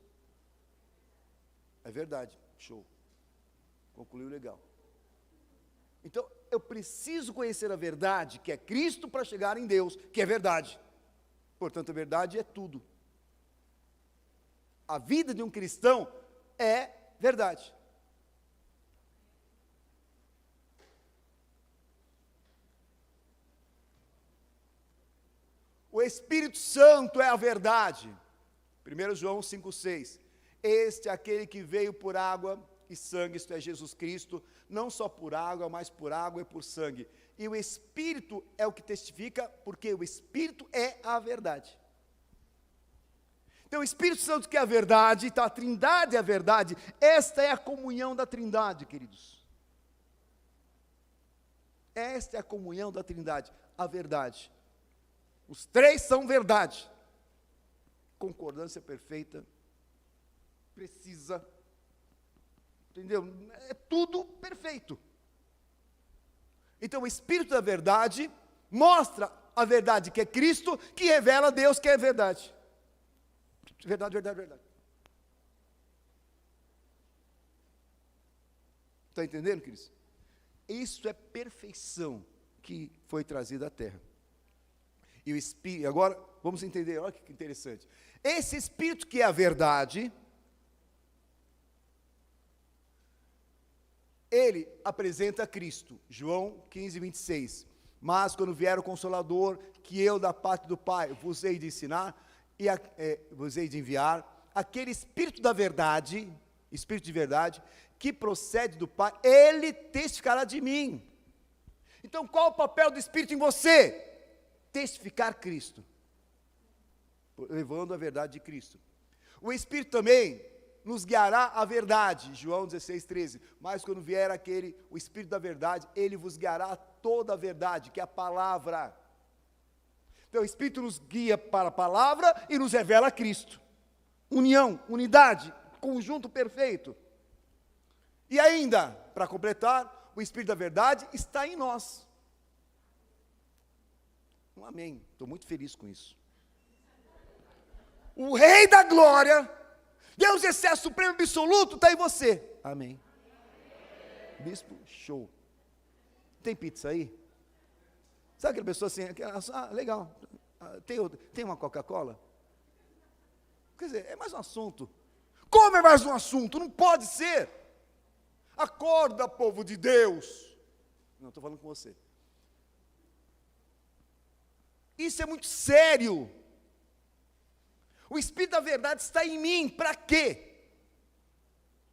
É verdade. Show. Concluiu legal. Então, eu preciso conhecer a verdade, que é Cristo, para chegar em Deus, que é verdade. Portanto, a verdade é tudo. A vida de um cristão é verdade. O Espírito Santo é a verdade. 1 João 5,6. Este é aquele que veio por água e sangue, isto é Jesus Cristo, não só por água, mas por água e por sangue. E o Espírito é o que testifica, porque o Espírito é a verdade. Então, o Espírito Santo que é a verdade, então a Trindade é a verdade. Esta é a comunhão da Trindade, queridos. Esta é a comunhão da Trindade, a verdade. Os 3 são verdade. Concordância perfeita, precisa. Entendeu? É tudo perfeito. Então, o Espírito da verdade mostra a verdade que é Cristo, que revela a Deus que é verdade. Verdade, verdade, verdade. Está entendendo, queridos? Isso é perfeição que foi trazida à Terra. E o Espírito, agora vamos entender, olha que interessante. Esse Espírito que é a verdade, ele apresenta Cristo. João 15:26. Mas quando vier o Consolador, que eu da parte do Pai vos hei de ensinar, vos hei de enviar, aquele Espírito da verdade, Espírito de verdade, que procede do Pai, ele testificará de mim. Então, qual o papel do Espírito em você? Testificar Cristo, levando a verdade de Cristo. O Espírito também nos guiará à verdade, João 16:13. Mas quando vier o Espírito da verdade, ele vos guiará a toda a verdade, que é a palavra. Então, o Espírito nos guia para a palavra e nos revela Cristo. União, unidade, conjunto perfeito. E ainda, para completar, o Espírito da verdade está em nós. Amém. Estou muito feliz com isso. O Rei da Glória, Deus excesso supremo absoluto, está em você. Amém. Bispo, show. Tem pizza aí? Sabe aquela pessoa assim, legal, tem uma Coca-Cola? Quer dizer, é mais um assunto. Como é mais um assunto? Não pode ser. Acorda, povo de Deus. Não, estou falando com você. Isso é muito sério. O Espírito da verdade está em mim, para quê?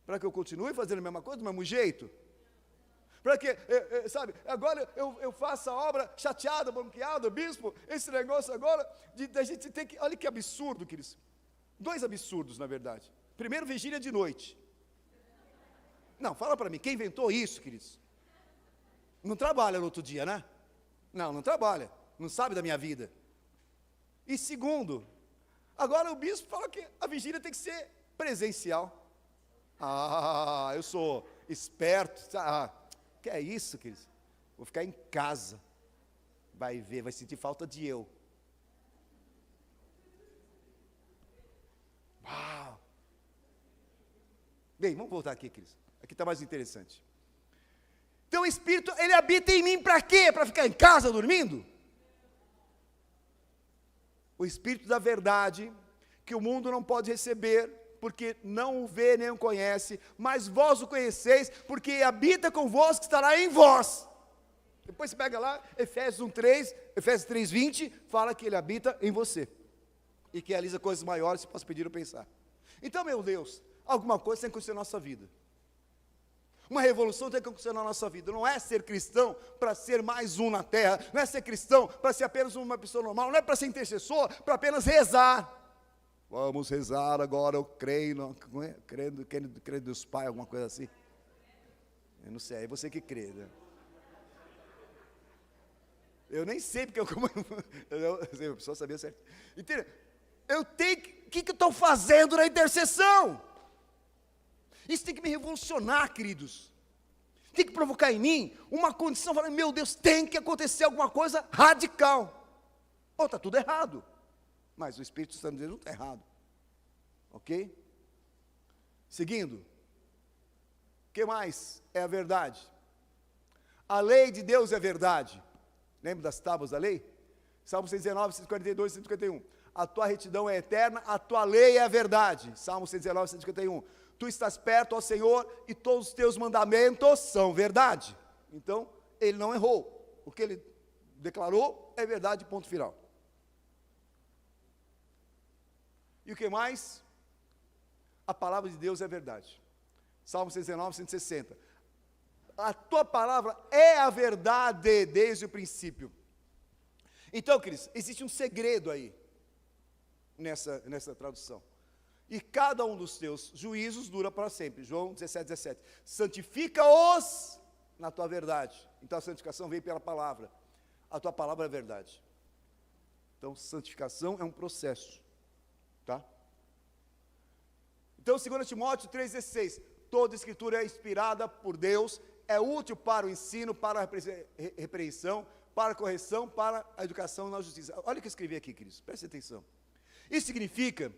Para que eu continue fazendo a mesma coisa, do mesmo jeito? Para que, sabe, agora eu faço a obra chateada, bronqueada, bispo, esse negócio agora, da gente ter que, olha que absurdo, queridos. 2 absurdos, na verdade. Primeiro, vigília de noite. Não, fala para mim, quem inventou isso, queridos? Não trabalha no outro dia, né? Não trabalha, não sabe da minha vida. E segundo, agora o bispo fala que a vigília tem que ser presencial. Ah, eu sou esperto. Que é isso, queridos? Vou ficar em casa. Vai ver, vai sentir falta de eu. Uau! Bem, vamos voltar aqui, queridos. Aqui está mais interessante. Então o Espírito, ele habita em mim para quê? Para ficar em casa dormindo? O Espírito da verdade, que o mundo não pode receber, porque não o vê nem o conhece, mas vós o conheceis, porque habita convosco, estará em vós. Depois você pega lá, Efésios 1:3, Efésios 3:20, fala que ele habita em você, e que realiza coisas maiores, se posso pedir ou pensar. Então, meu Deus, alguma coisa tem que acontecer na nossa vida. Uma revolução tem que acontecer na nossa vida. Não é ser cristão para ser mais um na terra. Não é ser cristão para ser apenas uma pessoa normal. Não é para ser intercessor, para apenas rezar. Vamos rezar agora, eu creio, creio dos pais, alguma coisa assim. Eu não sei, é você que crê, né? Eu nem sei, porque a pessoa sabia certo. Entendeu? O que eu estou fazendo na intercessão? Isso tem que me revolucionar, queridos. Tem que provocar em mim uma condição, falando, meu Deus, tem que acontecer alguma coisa radical. Ou está tudo errado. Mas o Espírito está dizendo não está errado. Ok? Seguindo. O que mais é a verdade? A lei de Deus é verdade. Lembra das tábuas da lei? Salmo 119, 142, 151. A tua retidão é eterna, a tua lei é a verdade. Salmo 119, 151. Tu estás perto, ó Senhor, e todos os teus mandamentos são verdade. Então, ele não errou. O que ele declarou é verdade, ponto final. E o que mais? A palavra de Deus é verdade. Salmo 119, 160. A tua palavra é a verdade desde o princípio. Então, queridos, existe um segredo aí, nessa tradução. E cada um dos teus juízos dura para sempre. João 17, 17. Santifica-os na tua verdade. Então a santificação vem pela palavra. A tua palavra é verdade. Então santificação é um processo. Tá? Então 2 Timóteo 3,16. Toda escritura é inspirada por Deus, é útil para o ensino, para a repreensão, para a correção, para a educação na justiça. Olha o que eu escrevi aqui, queridos. Preste atenção. Isso significa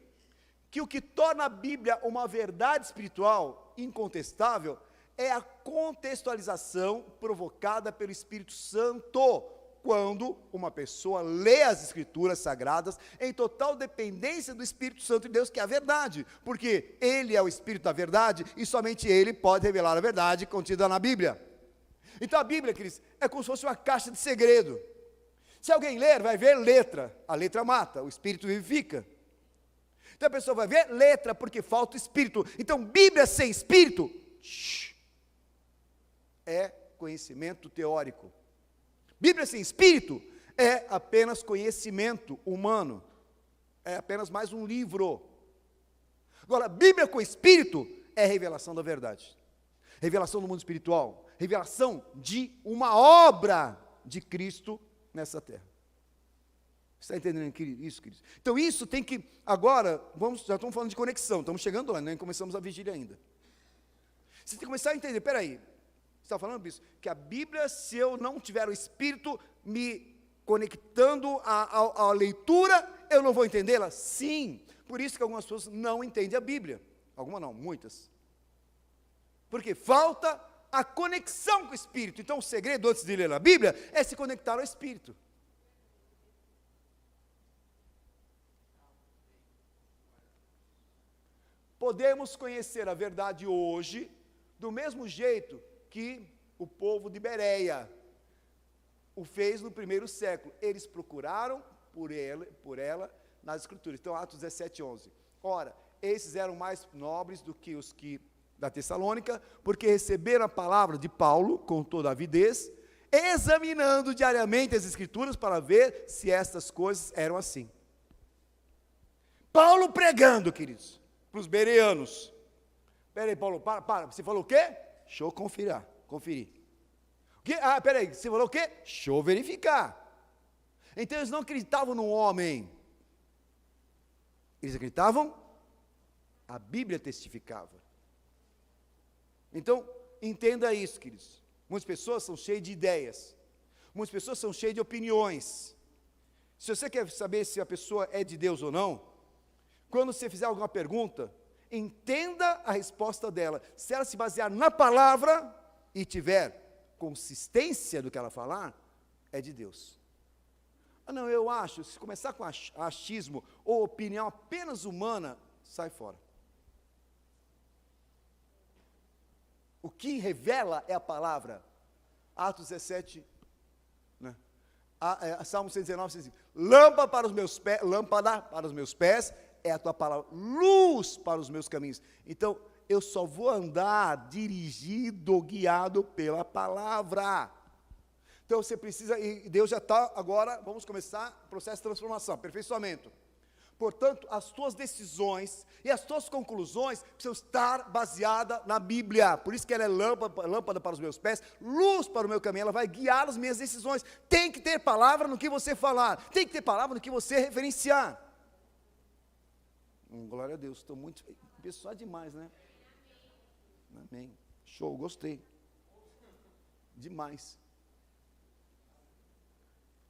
que o que torna a Bíblia uma verdade espiritual incontestável é a contextualização provocada pelo Espírito Santo, quando uma pessoa lê as Escrituras Sagradas em total dependência do Espírito Santo de Deus, que é a verdade, porque Ele é o Espírito da verdade e somente Ele pode revelar a verdade contida na Bíblia. Então a Bíblia, queridos, é como se fosse uma caixa de segredo. Se alguém ler, vai ver letra, a letra mata, o Espírito vivifica. Então a pessoa vai ver letra, porque falta o Espírito. Então Bíblia sem Espírito, é conhecimento teórico. Bíblia sem Espírito é apenas conhecimento humano. É apenas mais um livro. Agora, Bíblia com Espírito é revelação da verdade. Revelação do mundo espiritual. Revelação de uma obra de Cristo nessa terra. Você está entendendo isso, queridos? Então isso tem que, agora, já estamos falando de conexão, estamos chegando lá, nem começamos a vigília ainda. Você tem que começar a entender, peraí, você está falando isso? Que a Bíblia, se eu não tiver o Espírito me conectando à leitura, eu não vou entendê-la? Sim, por isso que algumas pessoas não entendem a Bíblia. Algumas não, muitas. Porque falta a conexão com o Espírito. Então o segredo antes de ler a Bíblia é se conectar ao Espírito. Podemos conhecer a verdade hoje do mesmo jeito que o povo de Bereia o fez no primeiro século. Eles procuraram por ela nas Escrituras. Então, Atos 17, 11. Ora, esses eram mais nobres do que os que da Tessalônica, porque receberam a palavra de Paulo com toda avidez, examinando diariamente as Escrituras para ver se estas coisas eram assim. Paulo pregando, queridos, para os bereanos. Peraí, Paulo, para, você falou o quê? Deixa eu conferir. O quê? Ah, peraí, você falou o quê? Deixa eu verificar. Então eles não acreditavam no homem, eles acreditavam, a Bíblia testificava. Então, entenda isso, queridos. Muitas pessoas são cheias de ideias, muitas pessoas são cheias de opiniões. Se você quer saber se a pessoa é de Deus ou não, quando você fizer alguma pergunta, entenda a resposta dela. Se ela se basear na palavra e tiver consistência do que ela falar, é de Deus. Ah, não, eu acho, se começar com achismo ou opinião apenas humana, sai fora. O que revela é a palavra. Atos 17, né? Salmo 119, 105. Lâmpada para os meus pés é a tua palavra, luz para os meus caminhos. Então, eu só vou andar dirigido, guiado pela palavra. Então, você precisa, e Deus já está agora, vamos começar o processo de transformação, aperfeiçoamento. Portanto, as tuas decisões e as tuas conclusões precisam estar baseadas na Bíblia. Por isso que ela é lâmpada para os meus pés, luz para o meu caminho. Ela vai guiar as minhas decisões. Tem que ter palavra no que você falar. Tem que ter palavra no que você referenciar. Glória a Deus. Estou muito... Pessoal demais, né? Amém. Show, gostei. Demais.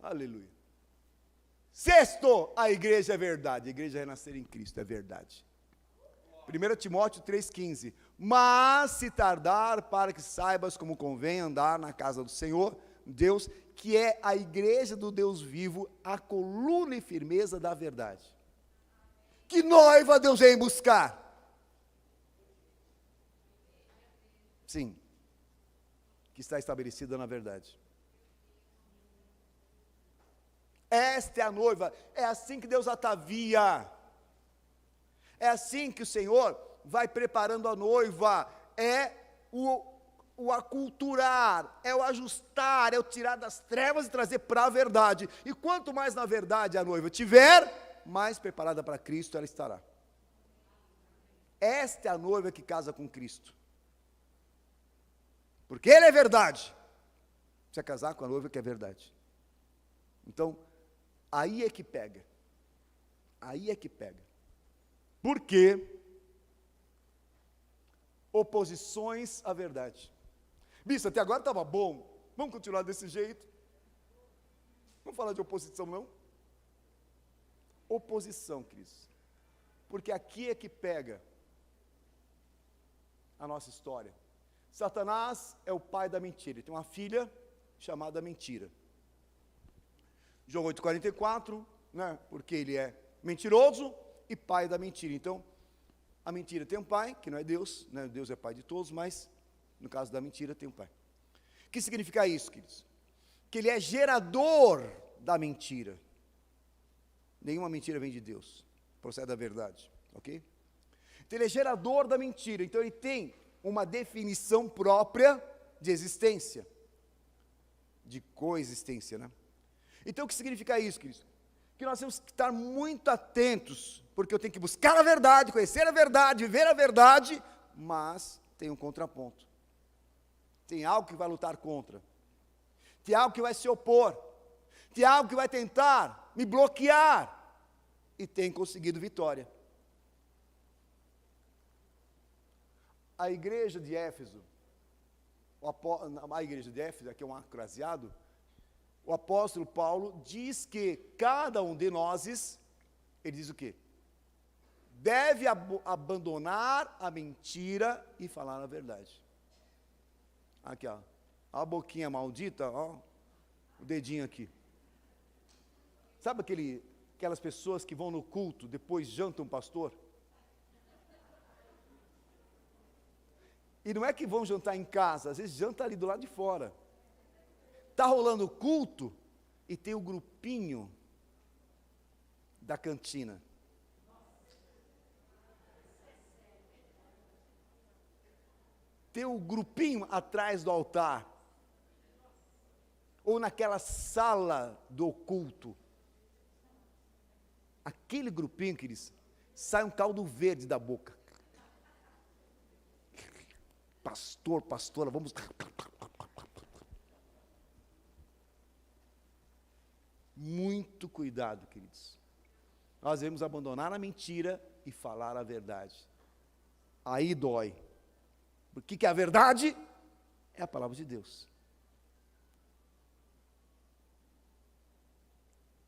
Aleluia. Sexto, a igreja é verdade. A igreja é renascer em Cristo, é verdade. 1 Timóteo 3,15. Mas se tardar, para que saibas como convém andar na casa do Senhor, Deus, que é a igreja do Deus vivo, a coluna e firmeza da verdade. Que noiva Deus vem buscar? Sim, que está estabelecida na verdade. Esta é a noiva, é assim que Deus atavia, é assim que o Senhor vai preparando a noiva, é o aculturar, é o ajustar, é o tirar das trevas e trazer para a verdade, e quanto mais na verdade a noiva tiver, mais preparada para Cristo ela estará. Esta é a noiva que casa com Cristo, porque Ele é verdade, precisa casar com a noiva que é verdade. Então, aí é que pega. Aí é que pega. Por quê? Oposições à verdade. Bispo, até agora estava bom. Vamos continuar desse jeito? Vamos falar de oposição, não? Oposição, Cristo. Porque aqui é que pega a nossa história. Satanás é o pai da mentira. Ele tem uma filha chamada mentira. João 8,44, né? Porque ele é mentiroso e pai da mentira. Então, a mentira tem um pai, que não é Deus, né? Deus é pai de todos, mas no caso da mentira tem um pai. O que significa isso, queridos? Que ele é gerador da mentira. Nenhuma mentira vem de Deus, procede da verdade, ok? Então ele é gerador da mentira, então ele tem uma definição própria de existência, de coexistência, né? Então, o que significa isso, queridos? Que nós temos que estar muito atentos, porque eu tenho que buscar a verdade, conhecer a verdade, viver a verdade, mas tem um contraponto. Tem algo que vai lutar contra. Tem algo que vai se opor. Tem algo que vai tentar me bloquear. E tem conseguido vitória. A igreja de Éfeso, aqui é um acraseado, o apóstolo Paulo diz que cada um de nós, ele diz o quê? Deve abandonar a mentira e falar a verdade. Aqui, ó, a boquinha maldita, ó, o dedinho aqui. Sabe aquelas pessoas que vão no culto, depois jantam um pastor? E não é que vão jantar em casa, às vezes janta ali do lado de fora. está rolando o culto e tem o grupinho da cantina. Tem o grupinho atrás do altar. Ou naquela sala do culto. Aquele grupinho, queridos, sai um caldo verde da boca. Pastor, pastora, vamos... Muito cuidado, queridos. Nós devemos abandonar a mentira e falar a verdade. Aí dói. O que é a verdade? É a palavra de Deus.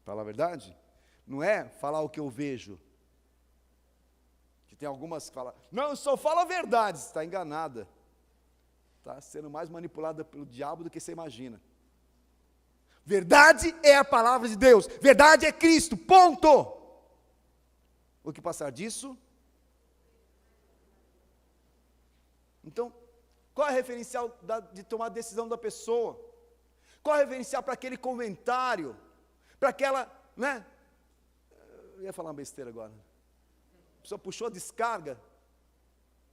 Falar a verdade? Não é falar o que eu vejo. Que tem algumas que falam, não, eu só falo a verdade. Você está enganada. Está sendo mais manipulada pelo diabo do que você imagina. Verdade é a palavra de Deus. Verdade é Cristo. Ponto. O que passar disso? Então, qual é o referencial de tomar a decisão da pessoa? Qual é o referencial para aquele comentário? Para aquela, né? Eu ia falar uma besteira agora. A pessoa puxou a descarga.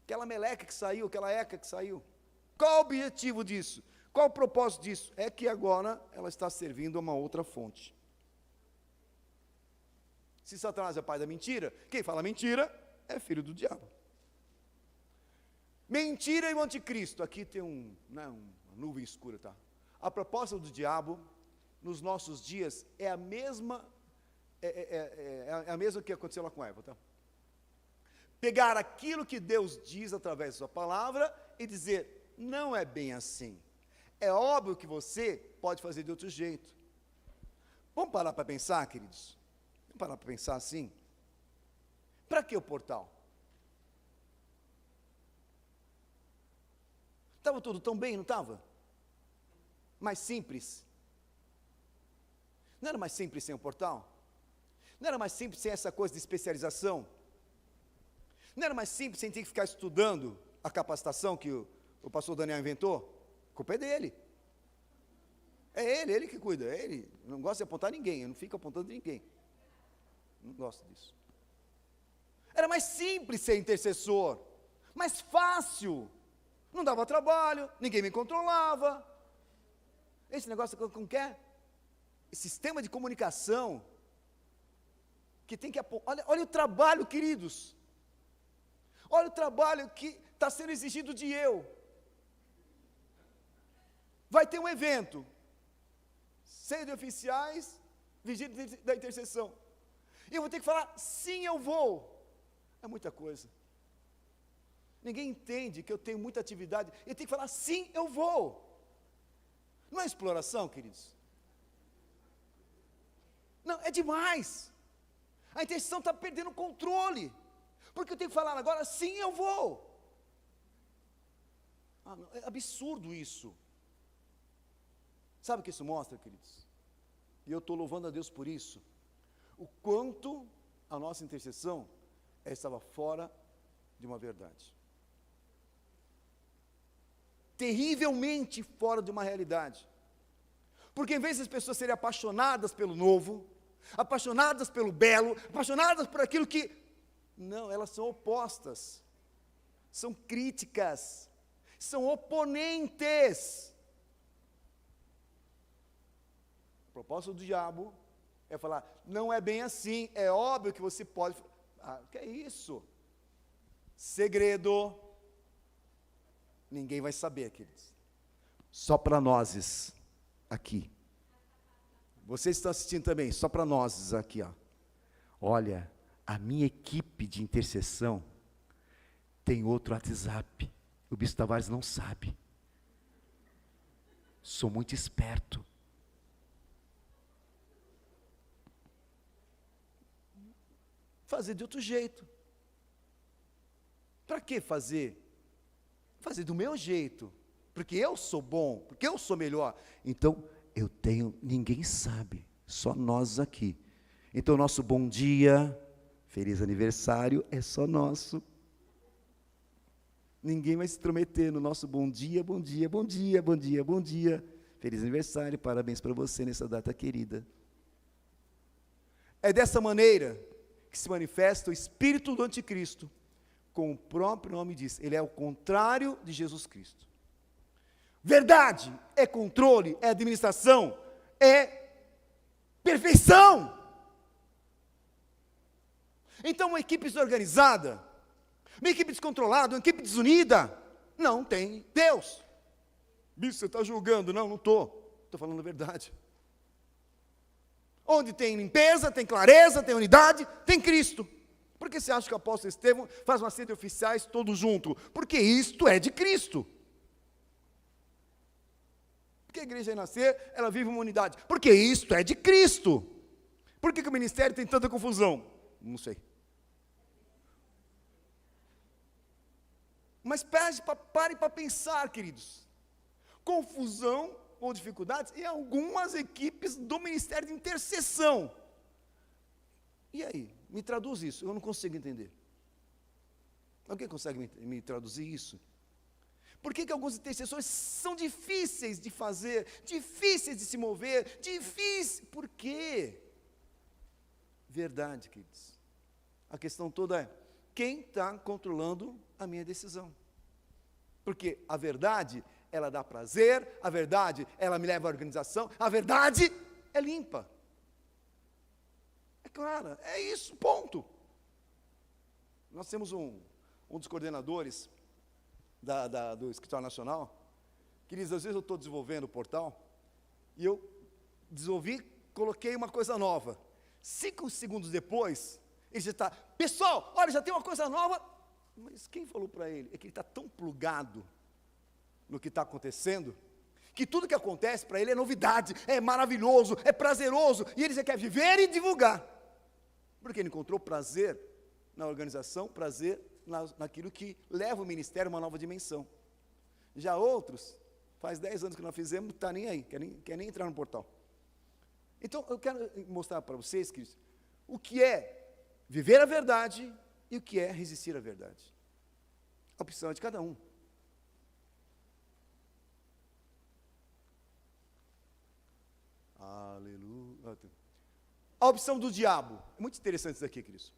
Aquela meleca que saiu, aquela eca que saiu. Qual o objetivo disso? Qual o propósito disso? É que agora ela está servindo a uma outra fonte. Se Satanás é pai da mentira, quem fala mentira é filho do diabo. Mentira e o anticristo. Aqui tem uma nuvem escura, tá? A proposta do diabo, nos nossos dias, é a mesma, é a mesma que aconteceu lá com Eva, tá? Pegar aquilo que Deus diz através da sua palavra e dizer, não é bem assim. É óbvio que você pode fazer de outro jeito. Vamos parar para pensar, queridos? Vamos parar para pensar assim? Para que o portal? Estava tudo tão bem, não estava? Mais simples. Não era mais simples sem o portal? Não era mais simples sem essa coisa de especialização? Não era mais simples sem ter que ficar estudando a capacitação que o pastor Daniel inventou? A culpa é dele. É ele que cuida, é ele. Não gosta de apontar ninguém, eu não fico apontando ninguém. Não gosto disso. Era mais simples ser intercessor, mais fácil. Não dava trabalho, ninguém me controlava. Esse negócio como que é? Esse sistema de comunicação que tem que olha o trabalho, queridos. Olha o trabalho que está sendo exigido de eu. Vai ter um evento, cheio de oficiais, vigília da intercessão. E eu vou ter que falar, sim, eu vou. É muita coisa. Ninguém entende que eu tenho muita atividade. Eu tenho que falar, sim, eu vou. Não é exploração, queridos? Não, é demais. A intercessão está perdendo o controle. Porque eu tenho que falar agora, sim, eu vou. Não, é absurdo isso. Sabe o que isso mostra, queridos? E eu estou louvando a Deus por isso. O quanto a nossa intercessão estava fora de uma verdade. Terrivelmente fora de uma realidade. Porque em vez das pessoas serem apaixonadas pelo novo, apaixonadas pelo belo, apaixonadas por aquilo que... Não, elas são opostas. São críticas. São oponentes. O propósito do diabo é falar, não é bem assim, é óbvio que você pode... o que é isso? Segredo. Ninguém vai saber, queridos. Só para nós aqui. Vocês estão assistindo também, só para nós aqui, ó. Olha, a minha equipe de intercessão tem outro WhatsApp. O Bispo Tavares não sabe. Sou muito esperto. Fazer de outro jeito. Para que fazer? Fazer do meu jeito, porque eu sou bom, porque eu sou melhor. Então, eu tenho, ninguém sabe, só nós aqui. Então, nosso bom dia, feliz aniversário, é só nosso. Ninguém vai se intrometer no nosso bom dia, bom dia, bom dia, bom dia, bom dia. Feliz aniversário, parabéns para você nessa data querida. É dessa maneira que se manifesta o espírito do anticristo, como o próprio nome diz, ele é o contrário de Jesus Cristo. Verdade é controle, é administração, é perfeição. Então, uma equipe desorganizada, uma equipe descontrolada, uma equipe desunida, não tem Deus. Bicho, você está julgando? Não, não estou falando a verdade. Onde tem limpeza, tem clareza, tem unidade, tem Cristo. Por que você acha que o apóstolo Estevão faz uma série de oficiais todos juntos? Porque isto é de Cristo. Porque a igreja renascer, ela vive uma unidade. Porque isto é de Cristo. Por que o ministério tem tanta confusão? Não sei. Mas pare para pensar, queridos. Confusão ou dificuldades em algumas equipes do ministério de intercessão. E aí? Me traduz isso, eu não consigo entender. Alguém consegue me traduzir isso? Por que alguns intercessores são difíceis de fazer, difíceis de se mover, difíceis? Por quê? Verdade, queridos. A questão toda é, quem está controlando a minha decisão? Porque a verdade, ela dá prazer, a verdade, ela me leva à organização, a verdade é limpa. É clara, é isso, ponto. Nós temos um dos coordenadores do Escritório Nacional, que diz, às vezes eu estou desenvolvendo o portal, e eu desenvolvi, coloquei uma coisa nova. 5 segundos depois, ele já está, pessoal, olha, já tem uma coisa nova. Mas quem falou para ele? É que ele está tão plugado no que está acontecendo, que tudo que acontece para ele é novidade, é maravilhoso, é prazeroso, e ele já quer viver e divulgar. Porque ele encontrou prazer na organização, prazer naquilo que leva o ministério a uma nova dimensão. Já outros, faz 10 anos que nós fizemos, não está nem aí, quer nem entrar no portal. Então, eu quero mostrar para vocês, queridos, o que é viver a verdade e o que é resistir à verdade. A opção é de cada um. Aleluia. A opção do diabo. É muito interessante isso aqui, queridos.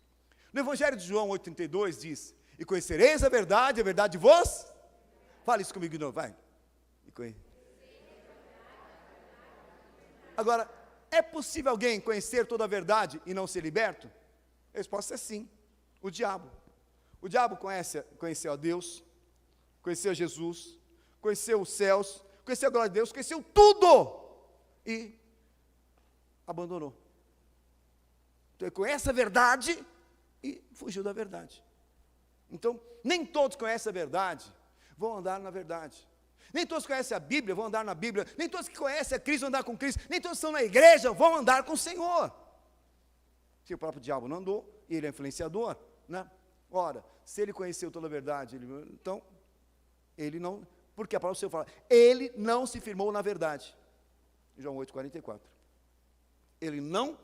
No Evangelho de João 8,32 diz, e conhecereis a verdade vos... Fala isso comigo de novo, vai. Agora, é possível alguém conhecer toda a verdade e não ser liberto? A resposta é sim. O diabo. O diabo conheceu a Deus, conheceu Jesus, conheceu os céus, conheceu a glória de Deus, conheceu tudo e abandonou. Então ele conhece a verdade e fugiu da verdade. Então, nem todos conhecem a verdade, vão andar na verdade. Nem todos conhecem a Bíblia, vão andar na Bíblia. Nem todos que conhecem a Cristo vão andar com Cristo. Nem todos que estão na igreja vão andar com o Senhor. Se o próprio diabo não andou, ele é influenciador, né? Ora, se ele conheceu toda a verdade, então, ele não, porque a palavra do Senhor fala, ele não se firmou na verdade. João 8,44. Ele não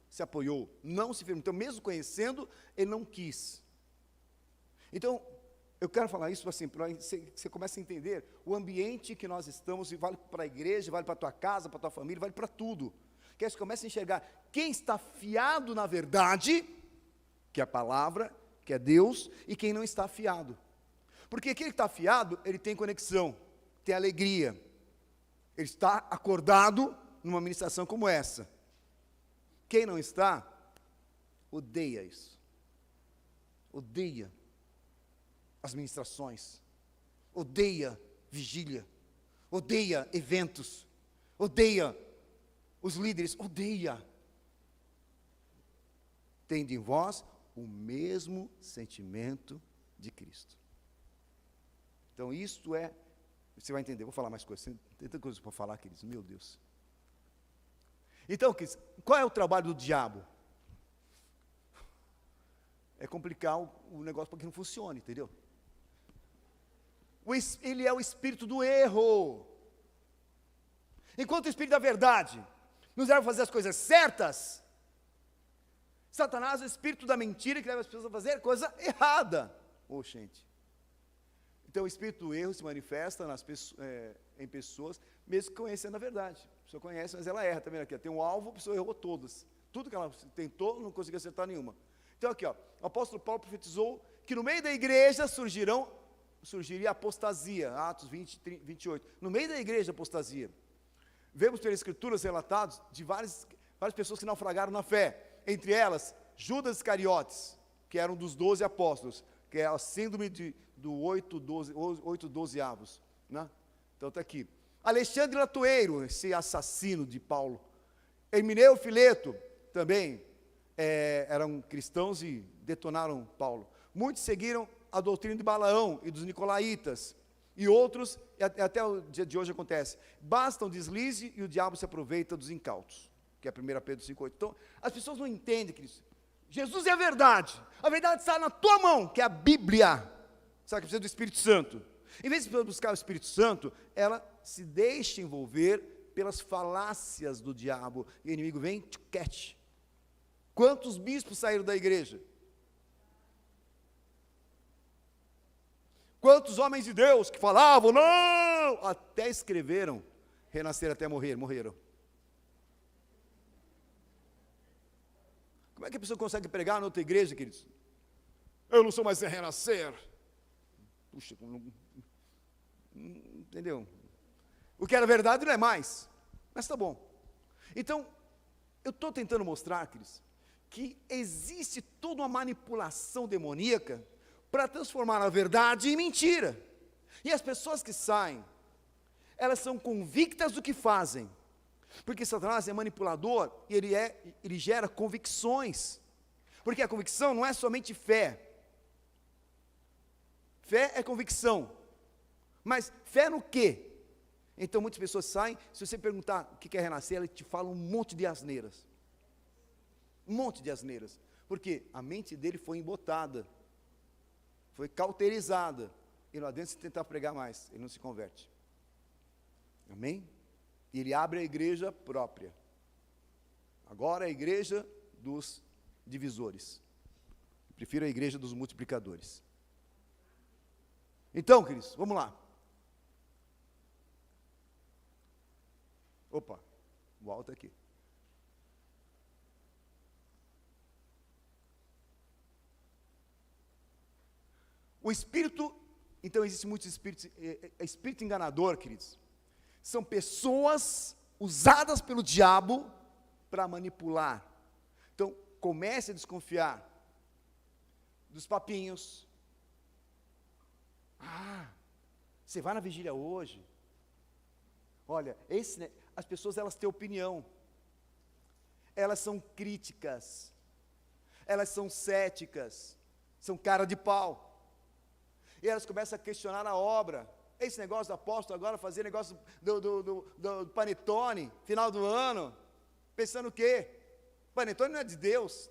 se apoiou, não se firmou. Então, mesmo conhecendo, ele não quis. Então, eu quero falar isso assim, para você comece a entender o ambiente que nós estamos, e vale para a igreja, vale para a tua casa, para a tua família, vale para tudo. Que você comece a enxergar quem está fiado na verdade, que é a palavra, que é Deus, e quem não está fiado. Porque aquele que está fiado, ele tem conexão, tem alegria. Ele está acordado numa ministração como essa. Quem não está, odeia isso. Odeia as ministrações. Odeia vigília. Odeia eventos. Odeia os líderes. Odeia. Tende em vós o mesmo sentimento de Cristo. Então, isto é, você vai entender, vou falar mais coisas, tem tanta coisa para falar, queridos, meu Deus. Então, queridos, qual é o trabalho do diabo? É complicar o negócio para que não funcione, entendeu? Ele é o espírito do erro. Enquanto o espírito da verdade nos leva a fazer as coisas certas, Satanás é o espírito da mentira que leva as pessoas a fazer coisa errada. Gente. Então, o espírito do erro se manifesta em pessoas, mesmo conhecendo a verdade. A pessoa conhece, mas ela erra também aqui. Tem um alvo, a pessoa errou todas. Tudo que ela tentou, não conseguiu acertar nenhuma. Então, aqui, ó, o apóstolo Paulo profetizou que no meio da igreja surgiria apostasia. Atos 20, 28. No meio da igreja, apostasia. Vemos pelas escrituras relatados de várias pessoas que naufragaram na fé. Entre elas, Judas Iscariotes, que era um dos 12 apóstolos, que é a síndrome do 8 avos, né? Então está aqui. Alexandre Latoeiro, esse assassino de Paulo. Hermineu Fileto, também eram cristãos e detonaram Paulo. Muitos seguiram a doutrina de Balaão e dos nicolaítas. E outros, até o dia de hoje acontece, basta um deslize e o diabo se aproveita dos incautos, que é 1 Pedro 5,8. Então, as pessoas não entendem, Cristo. Jesus é a verdade está na tua mão, que é a Bíblia. Sabe que precisa do Espírito Santo. Em vez de buscar o Espírito Santo, ela se deixa envolver pelas falácias do diabo, e o inimigo vem, tchuquete. Quantos bispos saíram da igreja? Quantos homens de Deus que falavam, não, até escreveram, renascer até morreram. Como é que a pessoa consegue pregar na outra igreja, queridos? Eu não sou mais renascer. Puxa, entendeu? O que era verdade não é mais, mas está bom. Então, eu estou tentando mostrar, queridos, que existe toda uma manipulação demoníaca para transformar a verdade em mentira. E as pessoas que saem, elas são convictas do que fazem. Porque Satanás é manipulador e ele gera convicções. Porque a convicção não é somente fé. Fé é convicção. Mas fé no quê? Então muitas pessoas saem, se você perguntar o que é renascer, ela te fala um monte de asneiras. Um monte de asneiras. Porque a mente dele foi embotada. Foi cauterizada. E não adianta você tentar pregar mais, ele não se converte. Amém? E ele abre a igreja própria. Agora é a igreja dos divisores. Eu prefiro a igreja dos multiplicadores. Então, queridos, vamos lá. Opa, volta aqui. O espírito, então existe muitos espíritos, espírito enganador, queridos. São pessoas usadas pelo diabo para manipular. Então, comece a desconfiar dos papinhos. Você vai na vigília hoje? Olha, as pessoas elas têm opinião. Elas são críticas. Elas são céticas. São cara de pau. E elas começam a questionar a obra. Esse negócio do apóstolo agora, fazer negócio do panetone, final do ano, pensando o quê? Panetone não é de Deus.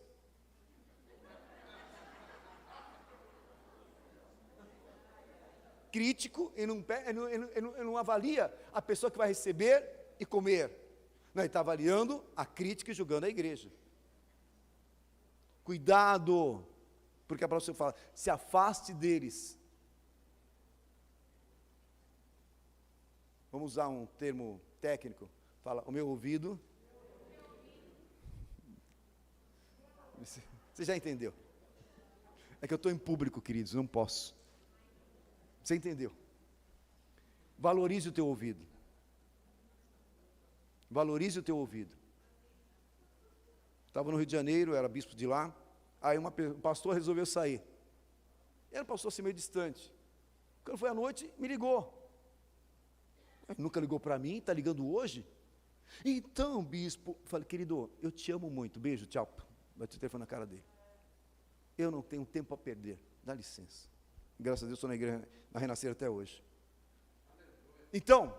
Crítico, e não avalia a pessoa que vai receber e comer. Não, ele está avaliando a crítica e julgando a igreja. Cuidado, porque a palavra fala, se afaste deles. Vamos usar um termo técnico. Fala, o meu ouvido. Você já entendeu? É que eu estou em público, queridos, não posso. Você entendeu? Valorize o teu ouvido. Valorize o teu ouvido. Estava no Rio de Janeiro, era bispo de lá. Aí um pastor resolveu sair. Era um pastor assim meio distante. Quando foi à noite, me ligou. Nunca ligou para mim, está ligando hoje? Então, bispo, falei, querido, eu te amo muito, beijo, tchau. Bati o telefone na cara dele. Eu não tenho tempo a perder, dá licença. Graças a Deus estou na igreja, na Renascer até hoje. Então,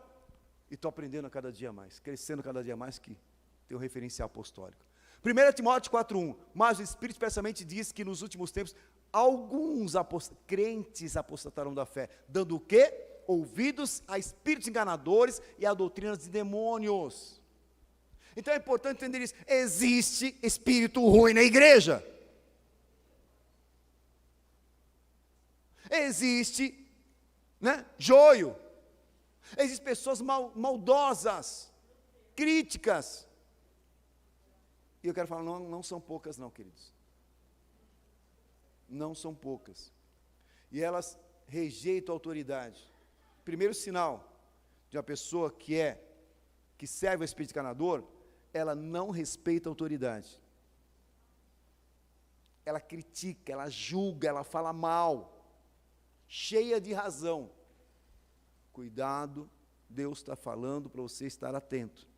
e estou aprendendo a cada dia mais, crescendo cada dia mais, que tem um referencial apostólico. 1 Timóteo 4,1, mas o Espírito expressamente diz que nos últimos tempos, alguns crentes apostatarão da fé, dando o quê? Ouvidos a espíritos enganadores e a doutrinas de demônios. Então é importante entender isso. Existe espírito ruim na igreja. Existe né? Joio. Existem pessoas maldosas, críticas. E eu quero falar, não são poucas não, queridos. Não são poucas. E elas rejeitam a autoridade. Primeiro sinal de uma pessoa que serve ao espírito enganador, ela não respeita a autoridade. Ela critica, ela julga, ela fala mal, cheia de razão. Cuidado, Deus está falando para você estar atento.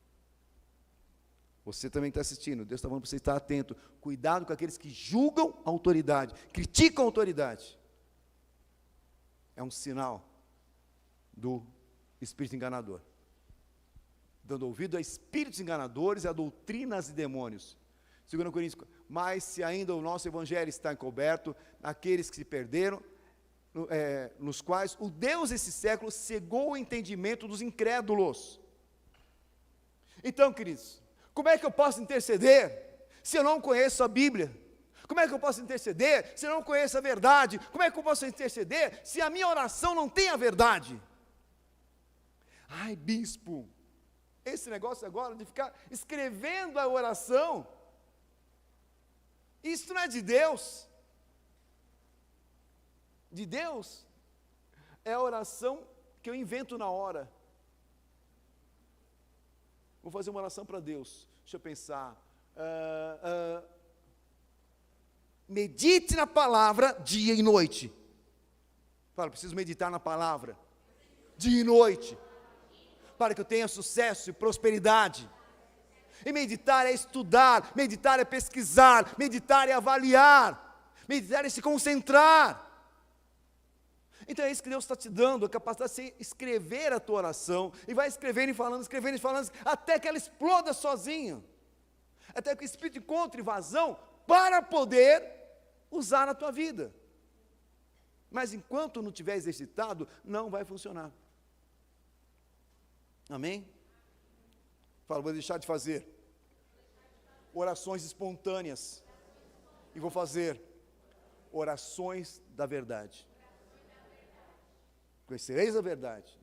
Você também está assistindo, Deus está falando para você estar atento. Cuidado com aqueles que julgam a autoridade, criticam a autoridade. É um sinal do espírito enganador. Dando ouvido a espíritos enganadores e a doutrinas de demônios. 2 Coríntios, mas se ainda o nosso evangelho está encoberto, aqueles que se perderam, nos quais o Deus desse século cegou o entendimento dos incrédulos. Então, queridos, como é que eu posso interceder se eu não conheço a Bíblia? Como é que eu posso interceder se eu não conheço a verdade? Como é que eu posso interceder se a minha oração não tem a verdade? Ai, bispo, esse negócio agora de ficar escrevendo a oração, isso não é de Deus. De Deus é a oração que eu invento na hora. Vou fazer uma oração para Deus. Deixa eu pensar. Medite na palavra dia e noite. Fala, preciso meditar na palavra dia e noite, para que eu tenha sucesso e prosperidade. E meditar é estudar, meditar é pesquisar, meditar é avaliar, meditar é se concentrar. Então é isso que Deus está te dando, a capacidade de você escrever a tua oração, e vai escrevendo e falando, até que ela exploda sozinha, até que o Espírito encontre vazão para poder usar na tua vida. Mas enquanto não tiver exercitado, não vai funcionar. Amém? Fala, vou deixar de fazer orações espontâneas e vou fazer orações da verdade. Conhecereis a verdade,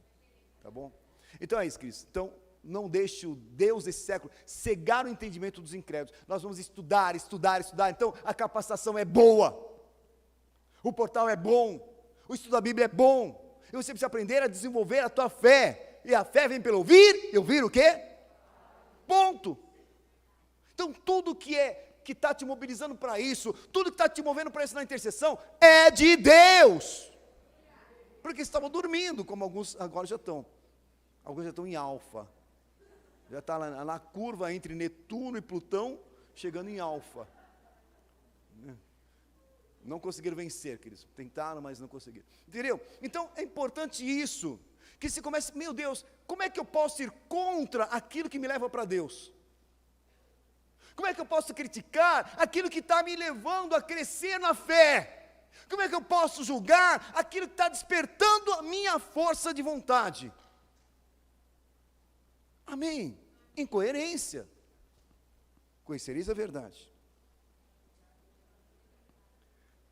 tá bom? Então é isso, Cristo. Então, não deixe o Deus desse século cegar o entendimento dos incrédulos. Nós vamos estudar. Então, a capacitação é boa. O portal é bom. O estudo da Bíblia é bom. E você precisa aprender a desenvolver a tua fé. E a fé vem pelo ouvir. E ouvir o quê? Ponto. Então, tudo que está te mobilizando para isso, tudo que está te movendo para isso na intercessão, é de Deus. Porque estavam dormindo, como alguns agora já estão. Alguns já estão em alfa. Já está na curva entre Netuno e Plutão, chegando em alfa. Não conseguiram vencer, queridos. Tentaram, mas não conseguiram. Entendeu? Então, é importante isso. Que se comece, meu Deus, como é que eu posso ir contra aquilo que me leva para Deus? Como é que eu posso criticar aquilo que está me levando a crescer na fé? Como é que eu posso julgar aquilo que está despertando a minha força de vontade? Amém? Incoerência. Conhecereis a verdade.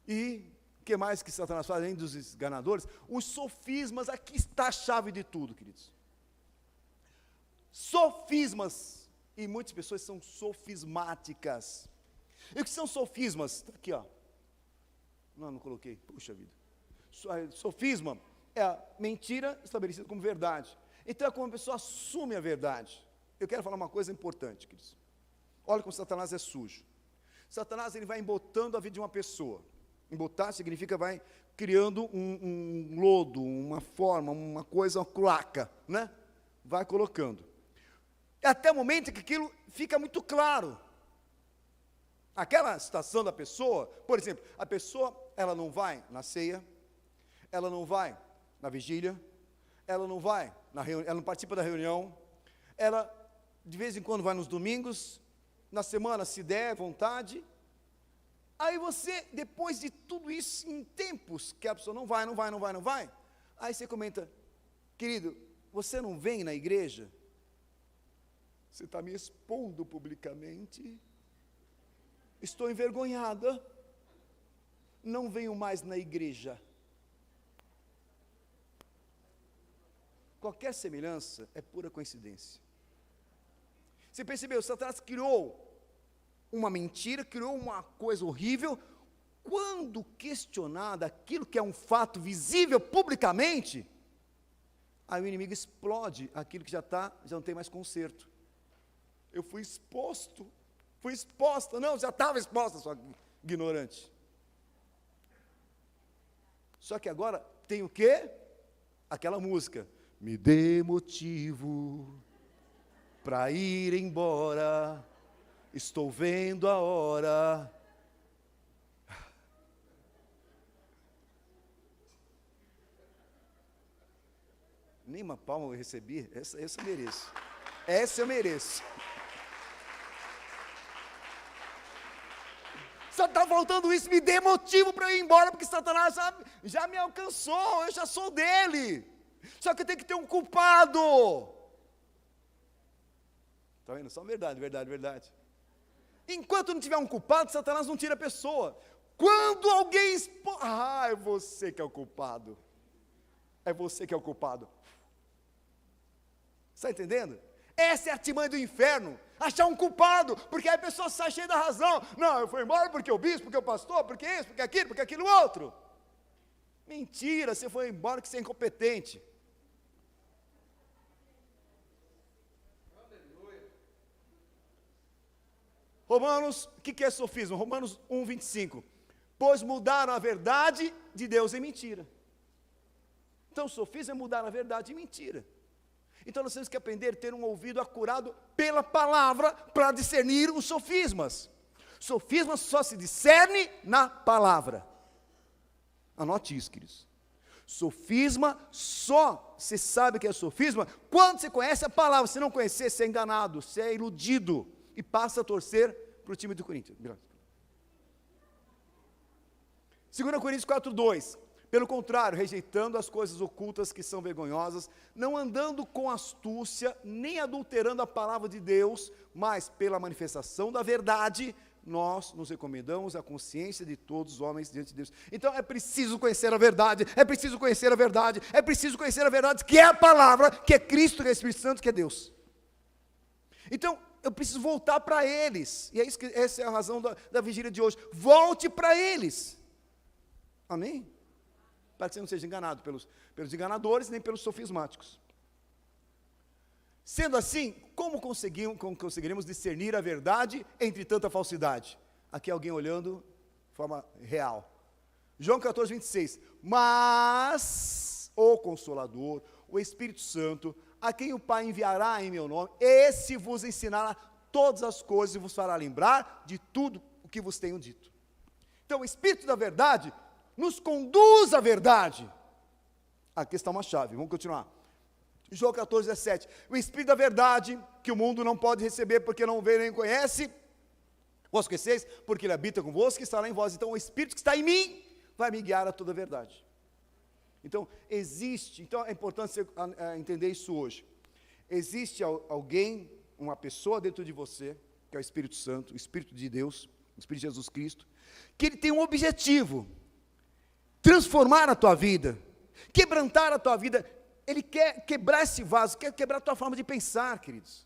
E o que mais que Satanás faz, além dos enganadores? Os sofismas, aqui está a chave de tudo, queridos. Sofismas. E muitas pessoas são sofismáticas. E o que são sofismas? Está aqui, ó. Não coloquei, puxa vida. Sofisma é a mentira estabelecida como verdade. Então é como a pessoa assume a verdade. Eu quero falar uma coisa importante, queridos. Olha como Satanás é sujo. Satanás, ele vai embotando a vida de uma pessoa. Embotar significa vai criando um lodo, uma forma, uma coisa, uma cloaca, né? Vai colocando. Até o momento que aquilo fica muito claro. Aquela situação da pessoa, por exemplo, a pessoa, ela não vai na ceia, ela não vai na vigília, ela não vai na reunião, ela não participa da reunião, ela de vez em quando vai nos domingos, na semana, se der vontade. Aí você, depois de tudo isso, em tempos que a pessoa não vai, aí você comenta, querido, você não vem na igreja? Você está me expondo publicamente. Estou envergonhada, não venho mais na igreja. qualquer semelhança é pura coincidência. Você percebeu? Satanás criou uma mentira, criou uma coisa horrível. Quando questionado aquilo que é um fato visível publicamente, aí o inimigo explode aquilo que já não tem mais conserto. Eu fui exposta, não, já estava exposta, sua ignorante. Só que agora tem o quê? Aquela música, me dê motivo para ir embora, estou vendo a hora. Nem uma palma eu recebi, essa eu mereço. Essa eu mereço. Só está faltando isso, me dê motivo para eu ir embora, porque Satanás já me alcançou, eu já sou dele. Só que tem que ter um culpado. Está vendo? Só verdade. Enquanto não tiver um culpado, Satanás não tira a pessoa. Quando alguém é você que é o culpado. É você que é o culpado. Está entendendo? Essa é a artimanha do inferno, achar um culpado, porque aí a pessoa sai cheia da razão. Não, eu fui embora porque o bispo, porque o pastor, porque isso, porque aquilo outro. Mentira, você foi embora porque você é incompetente. Romanos, o que é sofisma? Romanos 1:25. Pois mudaram a verdade de Deus em mentira. Então, sofisma é mudar a verdade em mentira. Então nós temos que aprender a ter um ouvido acurado pela palavra para discernir os sofismas. Sofismas só se discerne na palavra. Anote isso, queridos. Sofisma só se sabe que é sofisma quando você conhece a palavra. Se não conhecer, você é enganado, você é iludido e passa a torcer para o time do Corinthians. 2 Coríntios 4:2. Pelo contrário, rejeitando as coisas ocultas que são vergonhosas, não andando com astúcia, nem adulterando a palavra de Deus, mas pela manifestação da verdade, nós nos recomendamos à consciência de todos os homens diante de Deus. Então é preciso conhecer a verdade, que é a palavra, que é Cristo, que é o Espírito Santo, que é Deus. Então, eu preciso voltar para eles, e essa é a razão da vigília de hoje. Volte para eles. Amém? Para que você não seja enganado pelos enganadores, nem pelos sofismáticos. Sendo assim, como conseguiremos discernir a verdade entre tanta falsidade? Aqui alguém olhando de forma real. João 14:26. Mas o Consolador, o Espírito Santo, a quem o Pai enviará em meu nome, esse vos ensinará todas as coisas e vos fará lembrar de tudo o que vos tenho dito. Então, o Espírito da verdade nos conduz à verdade. Aqui está uma chave, vamos continuar. João 14:17. O Espírito da verdade, que o mundo não pode receber, porque não vê nem conhece, vós conheceis, porque ele habita convosco e estará em vós. Então, o Espírito que está em mim, vai me guiar a toda a verdade. Então, é importante você entender isso hoje. Existe alguém, uma pessoa dentro de você, que é o Espírito Santo, o Espírito de Deus, o Espírito de Jesus Cristo, que ele tem um objetivo: transformar a tua vida, quebrantar a tua vida. Ele quer quebrar esse vaso, quer quebrar a tua forma de pensar, queridos.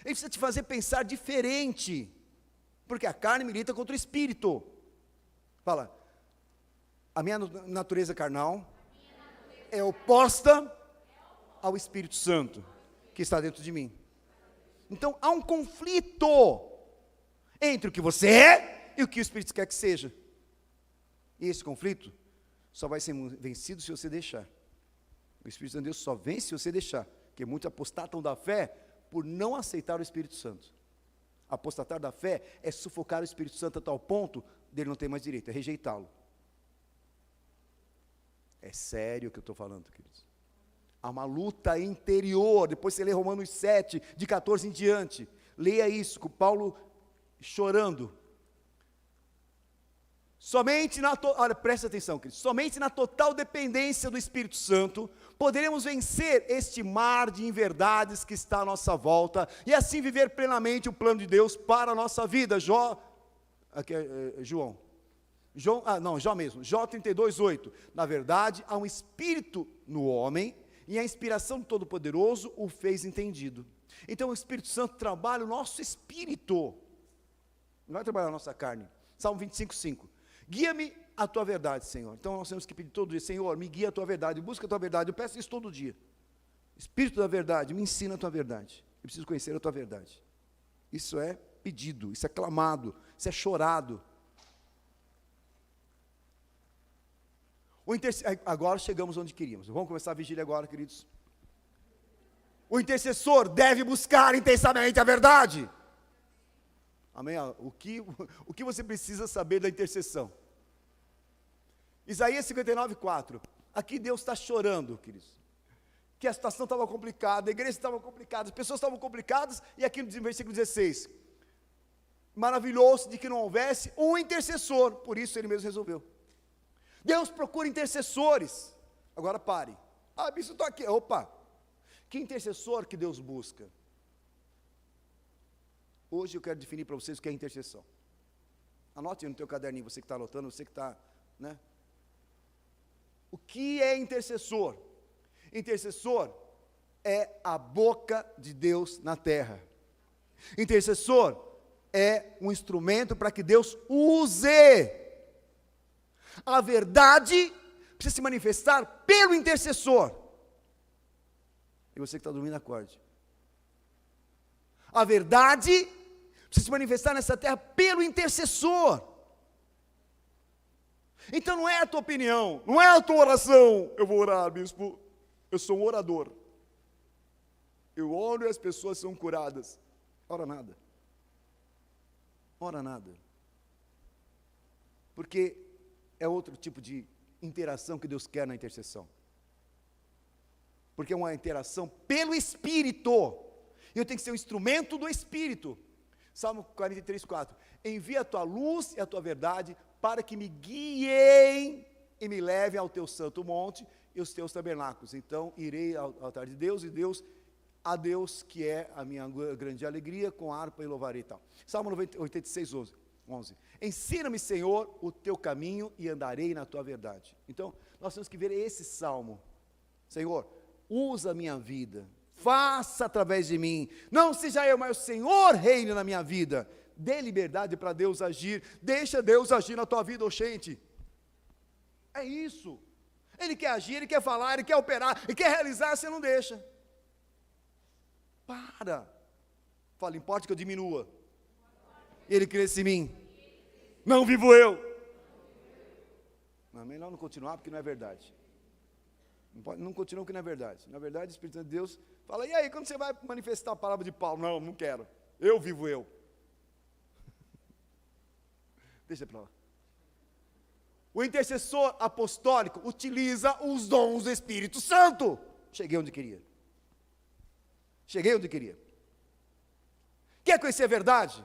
Ele precisa te fazer pensar diferente, porque a carne milita contra o Espírito. Fala, a minha natureza carnal é oposta ao Espírito Santo, que está dentro de mim. Então, há um conflito entre o que você é e o que o Espírito quer que seja. E esse conflito só vai ser vencido se você deixar. O Espírito Santo de Deus só vence se você deixar. Porque muitos apostatam da fé por não aceitar o Espírito Santo. Apostatar da fé é sufocar o Espírito Santo a tal ponto dele não ter mais direito, é rejeitá-lo. É sério o que eu estou falando, queridos. Há uma luta interior. Depois você lê Romanos 7, de 14 em diante. Leia isso, com Paulo chorando. Olha, presta atenção, queridos. Somente na total dependência do Espírito Santo poderemos vencer este mar de inverdades que está à nossa volta e assim viver plenamente o plano de Deus para a nossa vida. Jó 32:8. Na verdade, há um espírito no homem e a inspiração do Todo-Poderoso o fez entendido. Então o Espírito Santo trabalha o nosso espírito, não vai trabalhar a nossa carne. Salmo 25, 5. Guia-me a tua verdade, Senhor. Então nós temos que pedir todo dia: Senhor, me guia a tua verdade, busca a tua verdade. Eu peço isso todo dia. Espírito da verdade, me ensina a tua verdade. Eu preciso conhecer a tua verdade. Isso é pedido, isso é clamado, isso é chorado. Agora chegamos onde queríamos. Vamos começar a vigília agora, queridos. O intercessor deve buscar intensamente a verdade. Amém? O que você precisa saber da intercessão? Isaías 59, 4. Aqui Deus está chorando, queridos, que a situação estava complicada, a igreja estava complicada, as pessoas estavam complicadas, e aqui no versículo 16, maravilhou-se de que não houvesse um intercessor, por isso ele mesmo resolveu. Deus procura intercessores. Agora pare. Isso está aqui. Opa! Que intercessor que Deus busca? Hoje eu quero definir para vocês o que é intercessão. Anote aí no teu caderninho, você que está anotando, você que está, né? O que é intercessor? Intercessor é a boca de Deus na terra. Intercessor é um instrumento para que Deus use. A verdade precisa se manifestar pelo intercessor. E você que está dormindo, acorde. A verdade precisa se manifestar nessa terra pelo intercessor. Então não é a tua opinião, não é a tua oração. Eu vou orar, bispo, eu sou um orador. Eu oro e as pessoas são curadas. Ora nada. Ora nada. Porque é outro tipo de interação que Deus quer na intercessão. Porque é uma interação pelo Espírito. Eu tenho que ser um instrumento do Espírito. Salmo 43, 4. Envia a tua luz e a tua verdade para que me guiem e me levem ao teu santo monte e os teus tabernáculos. Então irei ao altar de Deus, e a Deus que é a minha grande alegria, com harpa e louvarei e tal. Salmo 86, 11. Ensina-me, Senhor, o teu caminho e andarei na tua verdade. Então, nós temos que ver esse salmo. Senhor, usa a minha vida, faça através de mim, não seja eu, mas o Senhor reine na minha vida. Dê liberdade para Deus agir, deixa Deus agir na tua vida, oxente. É isso. Ele quer agir, Ele quer falar, Ele quer operar, Ele quer realizar, você não deixa. Para. Fala, importa que eu diminua. Ele cresce em mim. Não vivo eu. Não, melhor não continuar, porque não é verdade. Não continua porque não é verdade. Na verdade, o Espírito Santo de Deus fala: e aí, quando você vai manifestar a palavra de Paulo? Não, não quero. Eu vivo eu. Deixa para lá. O intercessor apostólico utiliza os dons do Espírito Santo. Cheguei onde queria. Quer conhecer a verdade?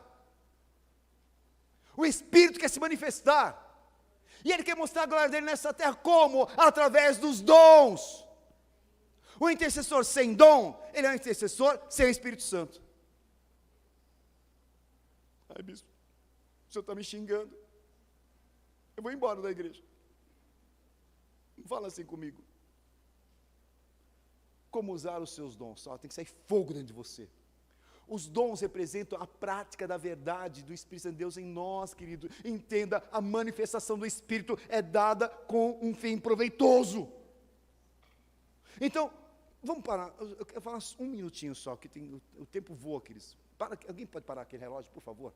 O Espírito quer se manifestar. E Ele quer mostrar a glória dEle nessa terra. Como? Através dos dons. O intercessor sem dom, ele é um intercessor sem o Espírito Santo. Ai, bispo, o senhor está me xingando. Eu vou embora da igreja. Não fala assim comigo. Como usar os seus dons? Só tem que sair fogo dentro de você. Os dons representam a prática da verdade do Espírito Santo de Deus em nós, querido. Entenda, a manifestação do Espírito é dada com um fim proveitoso. Então, vamos parar. Eu quero falar um minutinho só, que o tempo voa, queridos. Alguém pode parar aquele relógio, por favor?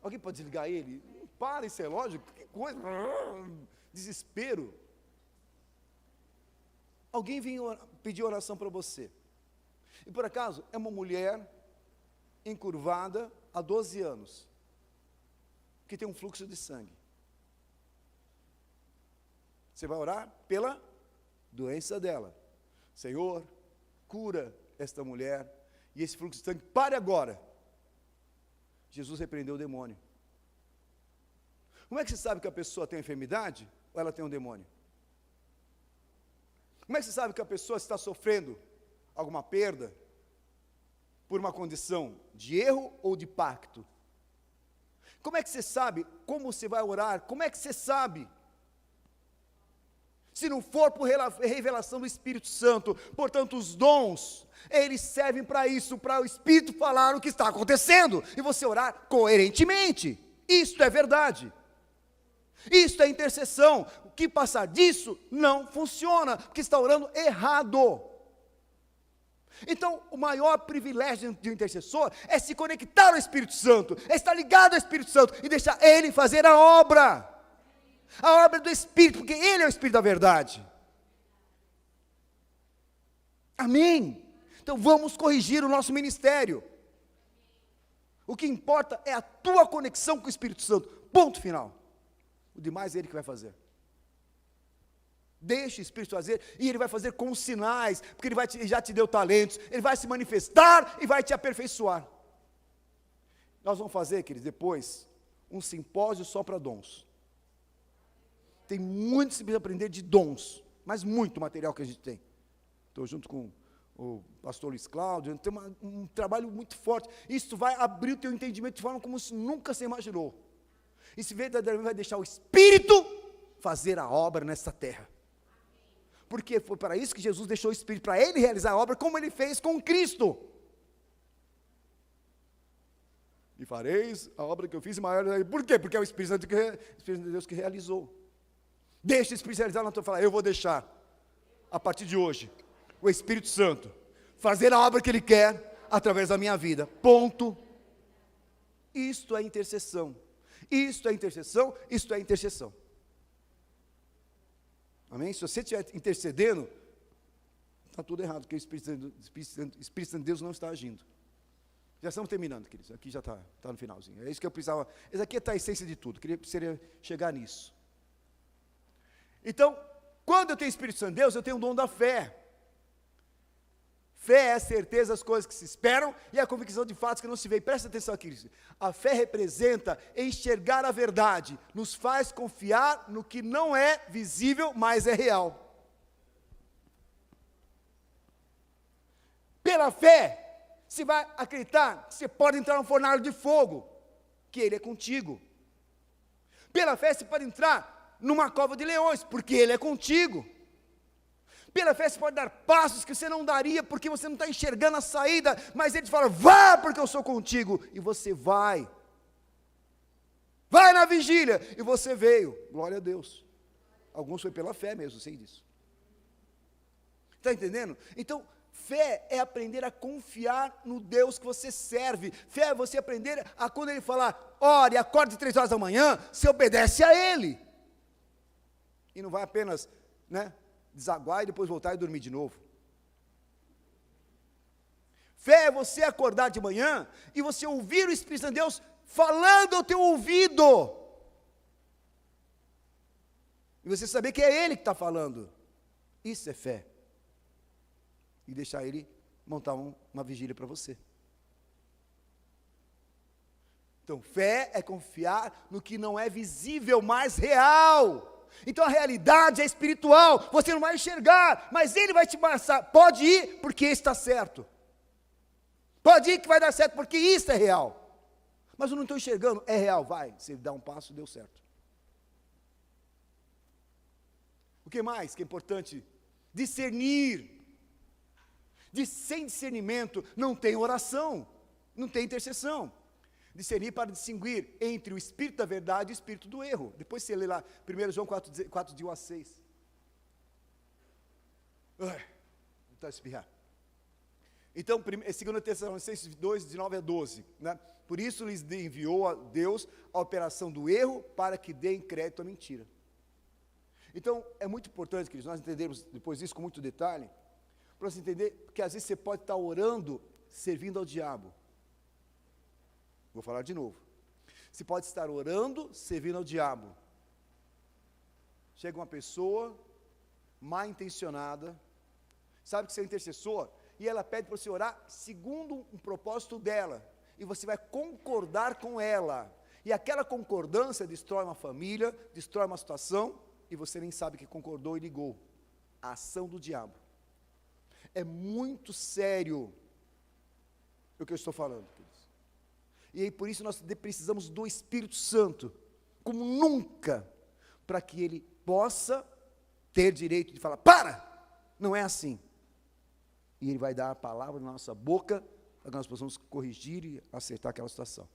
Alguém pode desligar ele? Para esse relógio, que coisa. Desespero. Alguém veio pedir oração para você. E por acaso, é uma mulher encurvada há 12 anos, que tem um fluxo de sangue. Você vai orar pela doença dela. Senhor, cura esta mulher, e esse fluxo de sangue pare agora. Jesus repreendeu o demônio. Como é que você sabe que a pessoa tem uma enfermidade, ou ela tem um demônio? Como é que você sabe que a pessoa está sofrendo alguma perda por uma condição de erro ou de pacto? Como é que você sabe? Como você vai orar? Como é que você sabe? se não for por revelação do Espírito Santo. Portanto, os dons, eles servem para isso, para o Espírito falar o que está acontecendo, e você orar coerentemente. Isto é verdade. Isto é intercessão. O que passar disso não funciona, porque está orando errado. Então, o maior privilégio de um intercessor é se conectar ao Espírito Santo, é estar ligado ao Espírito Santo e deixar Ele fazer a obra do Espírito, porque Ele é o Espírito da verdade. Amém? Então vamos corrigir o nosso ministério. O que importa é a tua conexão com o Espírito Santo, ponto final. O demais é Ele que vai fazer. Deixe o Espírito fazer, e Ele vai fazer com sinais, porque Ele já te deu talentos, Ele vai se manifestar e vai te aperfeiçoar. Nós vamos fazer, queridos, depois, um simpósio só para dons. Tem muito que se precisa aprender de dons, mas muito material que a gente tem. Estou junto com o pastor Luiz Cláudio, tem um trabalho muito forte. Isso vai abrir o teu entendimento de forma como nunca se imaginou. Isso verdadeiramente vai deixar o Espírito fazer a obra nessa terra. Porque foi para isso que Jesus deixou o Espírito, para Ele realizar a obra, como Ele fez com Cristo. E fareis a obra que eu fiz maior. Por quê? Porque é o Espírito Santo de Deus que realizou. Deixa o Espírito realizar na tua fala. Eu vou deixar, a partir de hoje, o Espírito Santo fazer a obra que Ele quer, através da minha vida. Ponto. Isto é intercessão. Isto é intercessão, isto é intercessão. Amém? Se você estiver intercedendo, está tudo errado, porque o Espírito Santo de Deus não está agindo. Já estamos terminando, queridos. Aqui já está no finalzinho. É isso que eu precisava. Essa aqui está a essência de tudo. Precisaria chegar nisso. Então, quando eu tenho o Espírito Santo de Deus, eu tenho o dom da fé. Fé é a certeza das coisas que se esperam e a convicção de fatos que não se veem. Presta atenção aqui. A fé representa enxergar a verdade, nos faz confiar no que não é visível, mas é real. Pela fé, você vai acreditar que você pode entrar num fornalho de fogo, que Ele é contigo. Pela fé, você pode entrar numa cova de leões, porque Ele é contigo. Pela fé você pode dar passos que você não daria, porque você não está enxergando a saída, mas Ele te fala, vá porque eu sou contigo, e você vai. Vai na vigília, e você veio, glória a Deus. Alguns foi pela fé mesmo, sei disso. Está entendendo? Então, fé é aprender a confiar no Deus que você serve. Fé é você aprender a, quando Ele falar, ore, acorde 3 horas da manhã, você obedece a Ele. E não vai apenas, desaguar e depois voltar e dormir de novo. Fé é você acordar de manhã e você ouvir o Espírito de Deus falando ao teu ouvido. E você saber que é Ele que está falando. Isso é fé. E deixar Ele montar uma vigília para você. Então, fé é confiar no que não é visível, mas real. Então a realidade é espiritual, você não vai enxergar, mas Ele vai te passar. Pode ir, porque está certo. Pode ir que vai dar certo, porque isso é real. Mas eu não estou enxergando, é real, vai. Se Ele dá um passo, deu certo. O que mais que é importante? Discernir. Sem discernimento não tem oração, não tem intercessão. Discernir para distinguir entre o Espírito da verdade e o Espírito do erro. Depois você lê lá, 1 João 4, de 1 a 6. Vou tentar espirrar. Então, 2 Tessalonicenses 2, de 9 a 12. Por isso lhes enviou a Deus a operação do erro, para que deem crédito à mentira. Então, é muito importante, queridos, nós entendermos depois isso com muito detalhe, para você entender que às vezes você pode estar orando, servindo ao diabo. Vou falar de novo. Você pode estar orando, servindo ao diabo. Chega uma pessoa mal intencionada, sabe que você é intercessor, e ela pede para você orar segundo um propósito dela, e você vai concordar com ela, e aquela concordância destrói uma família, destrói uma situação, e você nem sabe que concordou e ligou. A ação do diabo. É muito sério o que eu estou falando. E aí, por isso, nós precisamos do Espírito Santo, como nunca, para que Ele possa ter direito de falar, para! Não é assim. E Ele vai dar a palavra na nossa boca, para que nós possamos corrigir e acertar aquela situação.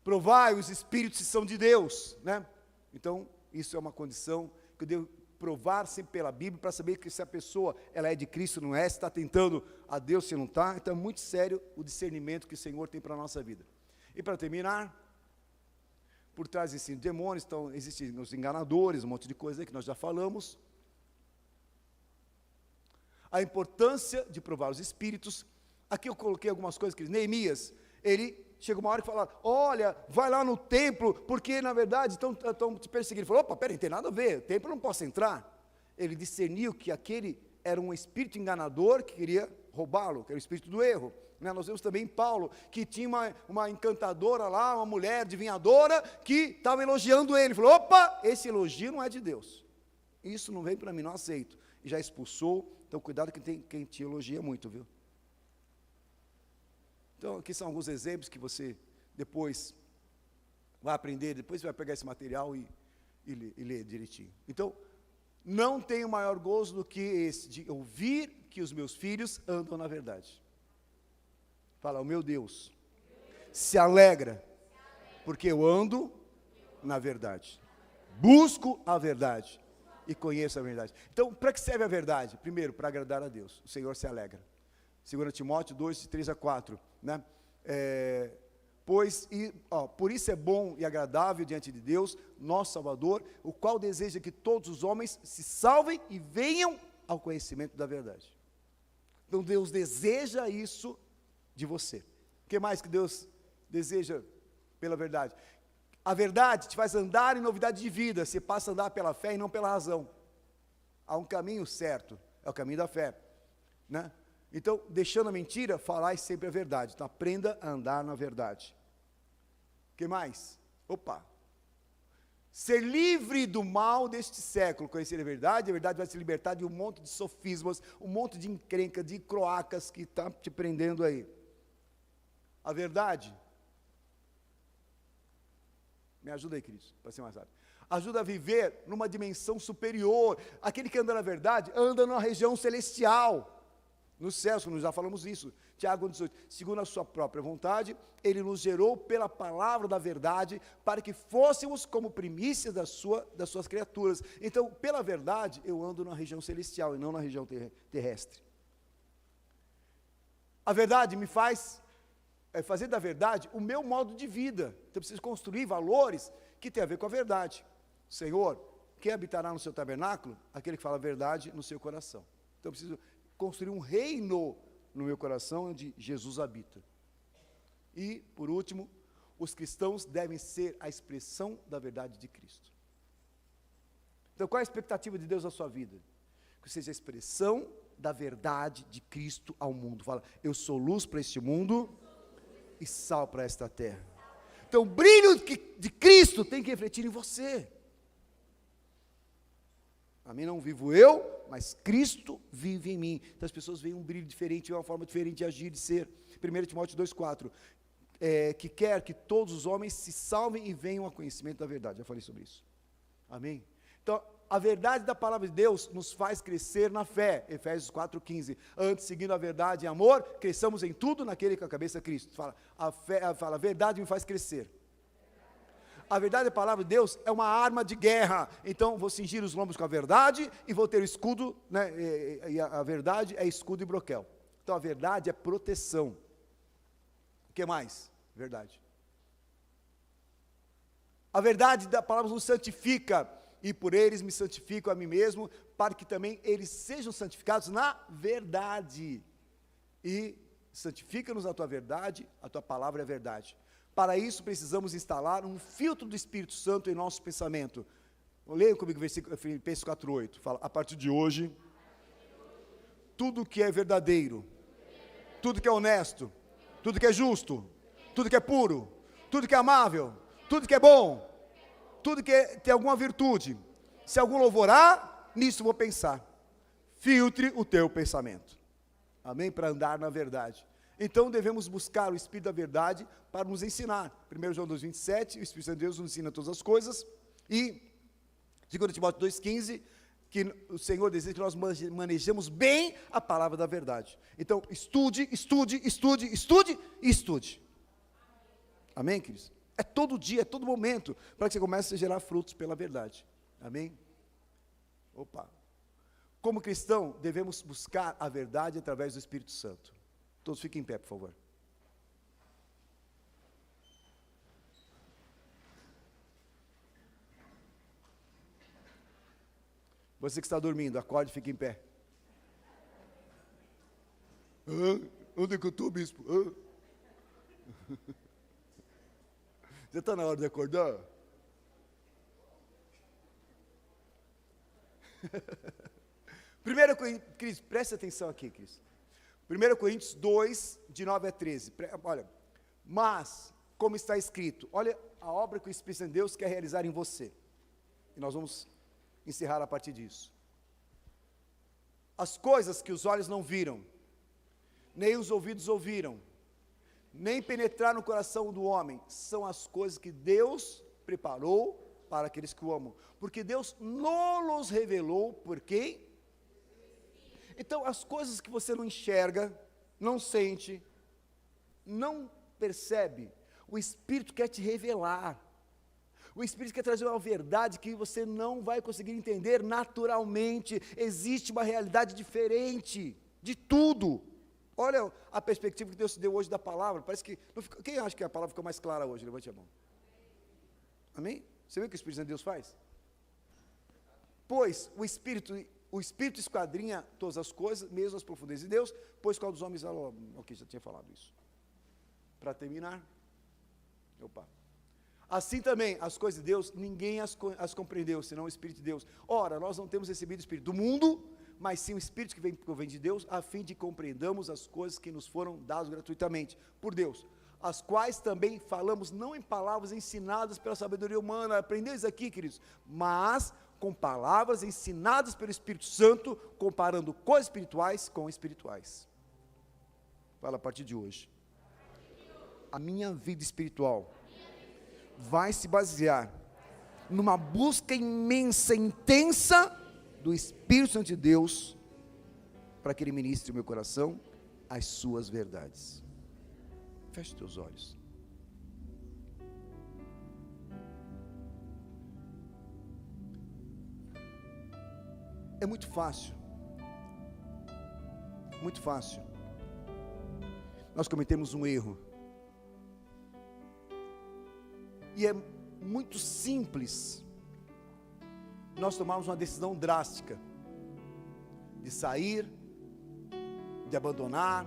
Provai os espíritos se são de Deus, né? Então, isso é uma condição que eu devo provar sempre pela Bíblia, para saber que se a pessoa ela é de Cristo, não é, se está tentando a Deus, se não está. Então é muito sério o discernimento que o Senhor tem para a nossa vida. E para terminar, por trás desse demônios, então, existem os enganadores, um monte de coisa aí que nós já falamos. A importância de provar os espíritos. Aqui eu coloquei algumas coisas que Neemias, ele chega uma hora que fala, olha, vai lá no templo, porque na verdade estão te perseguindo. Ele falou, opa, peraí, não tem nada a ver, o templo eu não posso entrar. Ele discerniu que aquele era um espírito enganador que queria roubá-lo, que era o espírito do erro. Nós vemos também Paulo, que tinha uma encantadora lá, uma mulher adivinhadora, que estava elogiando ele. Ele falou, opa, esse elogio não é de Deus. Isso não vem para mim, não aceito. E já expulsou, então cuidado que tem quem te elogia muito, viu? Então, aqui são alguns exemplos que você depois vai aprender, depois vai pegar esse material e ler direitinho. Então, não tenho maior gozo do que esse, de ouvir que os meus filhos andam na verdade. Fala, o meu Deus se alegra, porque eu ando na verdade. Busco a verdade e conheço a verdade. Então, para que serve a verdade? Primeiro, para agradar a Deus. O Senhor se alegra. 2 Timóteo 2, de 3 a 4, né? Por isso é bom e agradável diante de Deus, nosso Salvador, o qual deseja que todos os homens se salvem e venham ao conhecimento da verdade. Então Deus deseja isso de você. O que mais que Deus deseja pela verdade? A verdade te faz andar em novidade de vida, você passa a andar pela fé e não pela razão. Há um caminho certo, é o caminho da fé, né? Então, deixando a mentira, falai sempre a verdade. Então, aprenda a andar na verdade. O que mais? Ser livre do mal deste século, conhecer a verdade vai te libertar de um monte de sofismas, um monte de encrenca, de croacas que está te prendendo aí. A verdade, me ajuda aí, Cristo, para ser mais rápido. Ajuda a viver numa dimensão superior. Aquele que anda na verdade, anda numa região celestial. Nos céus, como já falamos isso, Tiago 1,18, segundo a sua própria vontade, Ele nos gerou pela palavra da verdade, para que fôssemos como primícias das suas criaturas. Então, pela verdade, eu ando na região celestial e não na região terrestre. A verdade me faz fazer da verdade o meu modo de vida. Então, eu preciso construir valores que têm a ver com a verdade. Senhor, quem habitará no seu tabernáculo? Aquele que fala a verdade no seu coração. Então, eu preciso construir um reino no meu coração onde Jesus habita. E, por último, os cristãos devem ser a expressão da verdade de Cristo. Então, qual é a expectativa de Deus na sua vida? Que seja a expressão da verdade de Cristo ao mundo. Fala, eu sou luz para este mundo e sal para esta terra. Então, o brilho de Cristo tem que refletir em você. A mim não vivo eu, mas Cristo vive em mim. Então as pessoas veem um brilho diferente, uma forma diferente de agir, de ser. 1 Timóteo 2,4, que quer que todos os homens se salvem e venham ao conhecimento da verdade. Já falei sobre isso. Amém? Então, a verdade da palavra de Deus nos faz crescer na fé. Efésios 4,15. Antes, seguindo a verdade em amor, cresçamos em tudo naquele que é a cabeça é Cristo. A verdade me faz crescer. A verdade da palavra de Deus é uma arma de guerra. Então, vou cingir os lombos com a verdade e vou ter o escudo, né? E a verdade é escudo e broquel. Então, a verdade é proteção. O que mais? Verdade. A verdade da palavra nos santifica, e por eles me santifico a mim mesmo, para que também eles sejam santificados na verdade. E santifica-nos a tua verdade, a tua palavra é a verdade. Para isso, precisamos instalar um filtro do Espírito Santo em nosso pensamento. Leia comigo o versículo Filipenses 4,8. Fala, a partir de hoje, tudo que é verdadeiro, tudo que é honesto, tudo que é justo, tudo que é puro, tudo que é amável, tudo que é bom, tudo que tem alguma virtude, se algum louvor há, nisso vou pensar. Filtre o teu pensamento. Amém? Para andar na verdade. Então devemos buscar o Espírito da verdade para nos ensinar. 1 João 2,27, o Espírito Santo de Deus nos ensina todas as coisas. E 2 Timóteo 2,15, que o Senhor deseja que nós manejemos bem a palavra da verdade. Então, estude, estude, estude, estude e estude. Amém, queridos? É todo dia, é todo momento, para que você comece a gerar frutos pela verdade. Amém? Opa! Como cristão, devemos buscar a verdade através do Espírito Santo. Todos fiquem em pé, por favor. Você que está dormindo, acorde e fique em pé. Onde é que eu estou, bispo? Você está na hora de acordar? Cris, preste atenção aqui, Cris. 1 Coríntios 2, de 9 a 13. Olha, mas, como está escrito, olha a obra que o Espírito de Deus quer realizar em você. E nós vamos encerrar a partir disso. As coisas que os olhos não viram, nem os ouvidos ouviram, nem penetraram no coração do homem, são as coisas que Deus preparou para aqueles que o amam. Porque Deus nos revelou por quem? Então, as coisas que você não enxerga, não sente, não percebe, o Espírito quer te revelar. O Espírito quer trazer uma verdade que você não vai conseguir entender naturalmente. Existe uma realidade diferente de tudo. Olha a perspectiva que Deus te deu hoje da palavra. Parece que, quem acha que a palavra ficou mais clara hoje? Levante a mão. Amém? Você vê o que o Espírito de Deus faz? Pois o Espírito esquadrinha todas as coisas, mesmo as profundezas de Deus, pois qual dos homens... Ok, já tinha falado isso. Para terminar. Assim também, as coisas de Deus, ninguém as compreendeu, senão o Espírito de Deus. Ora, nós não temos recebido o Espírito do mundo, mas sim o Espírito que vem de Deus, a fim de compreendamos as coisas que nos foram dadas gratuitamente por Deus, as quais também falamos não em palavras ensinadas pela sabedoria humana, aprendeu isso aqui, queridos, mas com palavras ensinadas pelo Espírito Santo, comparando coisas espirituais com espirituais. Fala a partir de hoje. A minha vida espiritual vai se basear numa busca imensa, intensa do Espírito Santo de Deus, para que Ele ministre o meu coração as suas verdades. Feche os teus olhos. É muito fácil, nós cometemos um erro, e é muito simples nós tomarmos uma decisão drástica, de sair, de abandonar,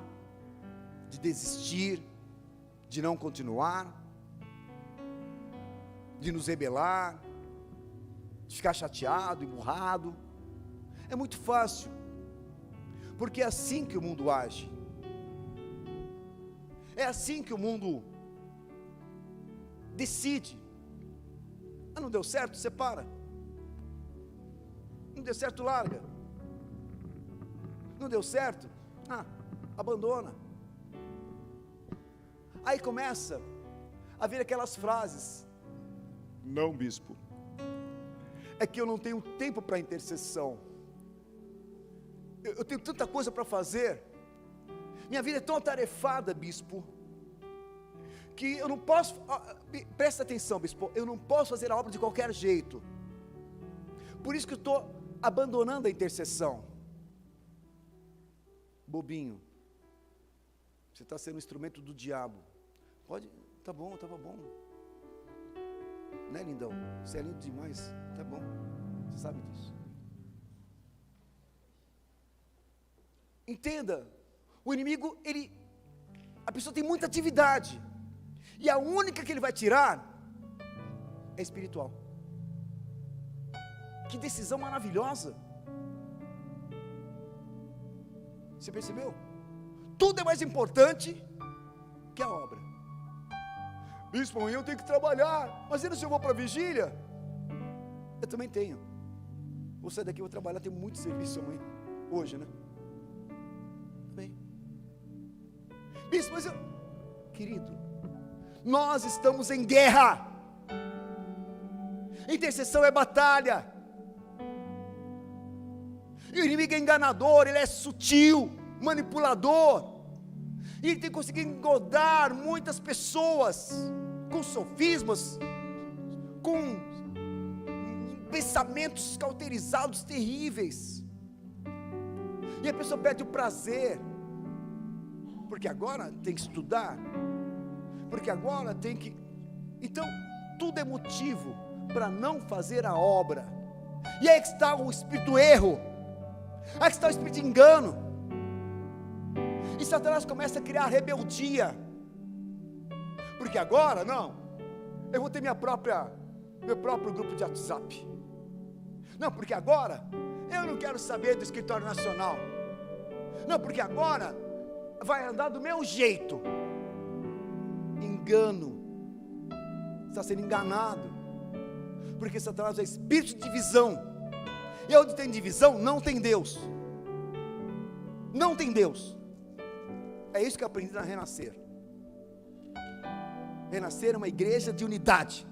de desistir, de não continuar, de nos rebelar, de ficar chateado, emburrado. É muito fácil, porque é assim que o mundo age, é assim que o mundo decide. Não deu certo, separa. Não deu certo, larga. Não deu certo, abandona. Aí começa a vir aquelas frases: não, bispo, é que eu não tenho tempo para intercessão, eu tenho tanta coisa para fazer, minha vida é tão atarefada, bispo, que eu não posso, presta atenção, bispo, eu não posso fazer a obra de qualquer jeito, por isso que eu estou abandonando a intercessão. Bobinho, você está sendo um instrumento do diabo. Estava bom, né, lindão? Você é lindo demais, tá bom, você sabe disso. Entenda, o inimigo, a pessoa tem muita atividade, e a única que ele vai tirar é espiritual. Que decisão maravilhosa! Você percebeu? Tudo é mais importante que a obra. Bispo, amanhã eu tenho que trabalhar, mas e se eu vou para a vigília? Eu também tenho. Vou sair daqui, vou trabalhar, tenho muito serviço amanhã, hoje, né? Bem. Bispo, mas querido, nós estamos em guerra. Intercessão é batalha. E o inimigo é enganador, ele é sutil, manipulador. E ele tem conseguido engodar muitas pessoas com sofismas, com pensamentos cauterizados terríveis. E a pessoa perde o prazer, porque agora tem que estudar, porque agora tem que... Então, tudo é motivo para não fazer a obra. E aí que está o espírito do erro, aí que está o espírito de engano. E Satanás começa a criar rebeldia, porque agora, não, eu vou ter meu próprio grupo de WhatsApp. Não, porque agora, eu não quero saber do escritório nacional. Não, porque agora, vai andar do meu jeito. Engano, está sendo enganado, porque Satanás é espírito de divisão, e onde tem divisão, não tem Deus, não tem Deus. É isso que eu aprendi na Renascer. Renascer é uma igreja de unidade,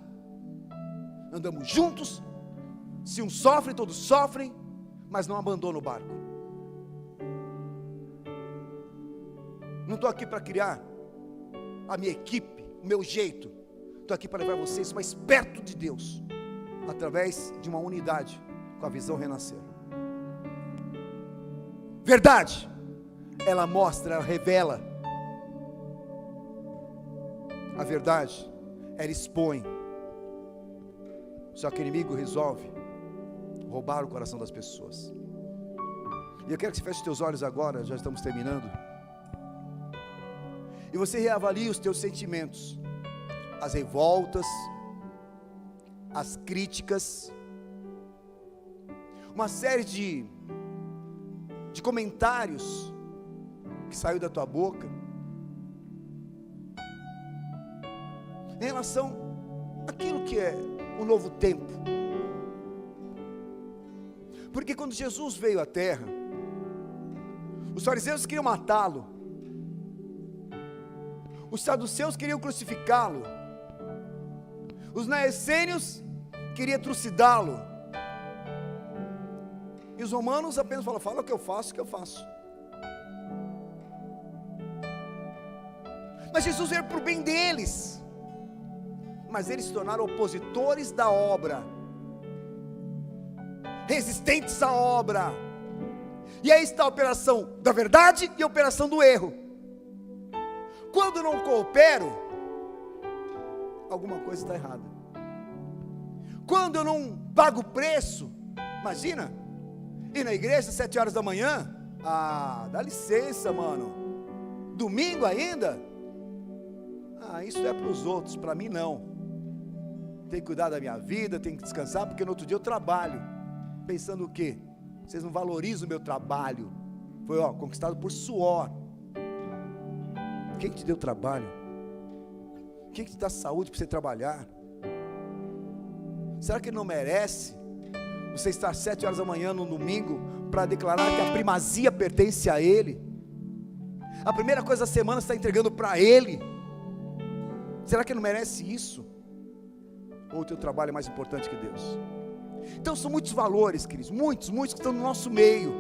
andamos juntos, se um sofre, todos sofrem, mas não abandona o barco. Não estou aqui para criar a minha equipe, o meu jeito, estou aqui para levar vocês mais perto de Deus, através de uma unidade, com a visão Renascer. Verdade, ela mostra, ela revela. A verdade, ela expõe. Só que o inimigo resolve roubar o coração das pessoas. E eu quero que você feche os teus olhos agora, já estamos terminando. E você reavalie os teus sentimentos, as revoltas, as críticas, uma série de comentários que saiu da tua boca, em relação àquilo que é o novo tempo. Porque quando Jesus veio à terra, os fariseus queriam matá-lo, os saduceus queriam crucificá-lo, os naessênios queriam trucidá-lo, e os romanos apenas falam: fala o que eu faço, Mas Jesus veio para o bem deles, mas eles se tornaram opositores da obra, resistentes à obra. E aí está a operação da verdade e a operação do erro. Quando não coopero, alguma coisa está errada. Quando eu não pago o preço, imagina, ir na igreja às 7 horas da manhã, dá licença, mano, domingo ainda? Isso é para os outros, para mim não. Tenho que cuidar da minha vida, tenho que descansar, porque no outro dia eu trabalho. Pensando o quê? Vocês não valorizam o meu trabalho. Foi conquistado por suor. Quem te deu trabalho? Quem te dá saúde para você trabalhar? Será que ele não merece você estar às 7 horas da manhã no domingo para declarar que a primazia pertence a ele? A primeira coisa da semana você está entregando para ele. Será que ele não merece isso? Ou o teu trabalho é mais importante que Deus? Então são muitos valores, queridos, muitos que estão no nosso meio,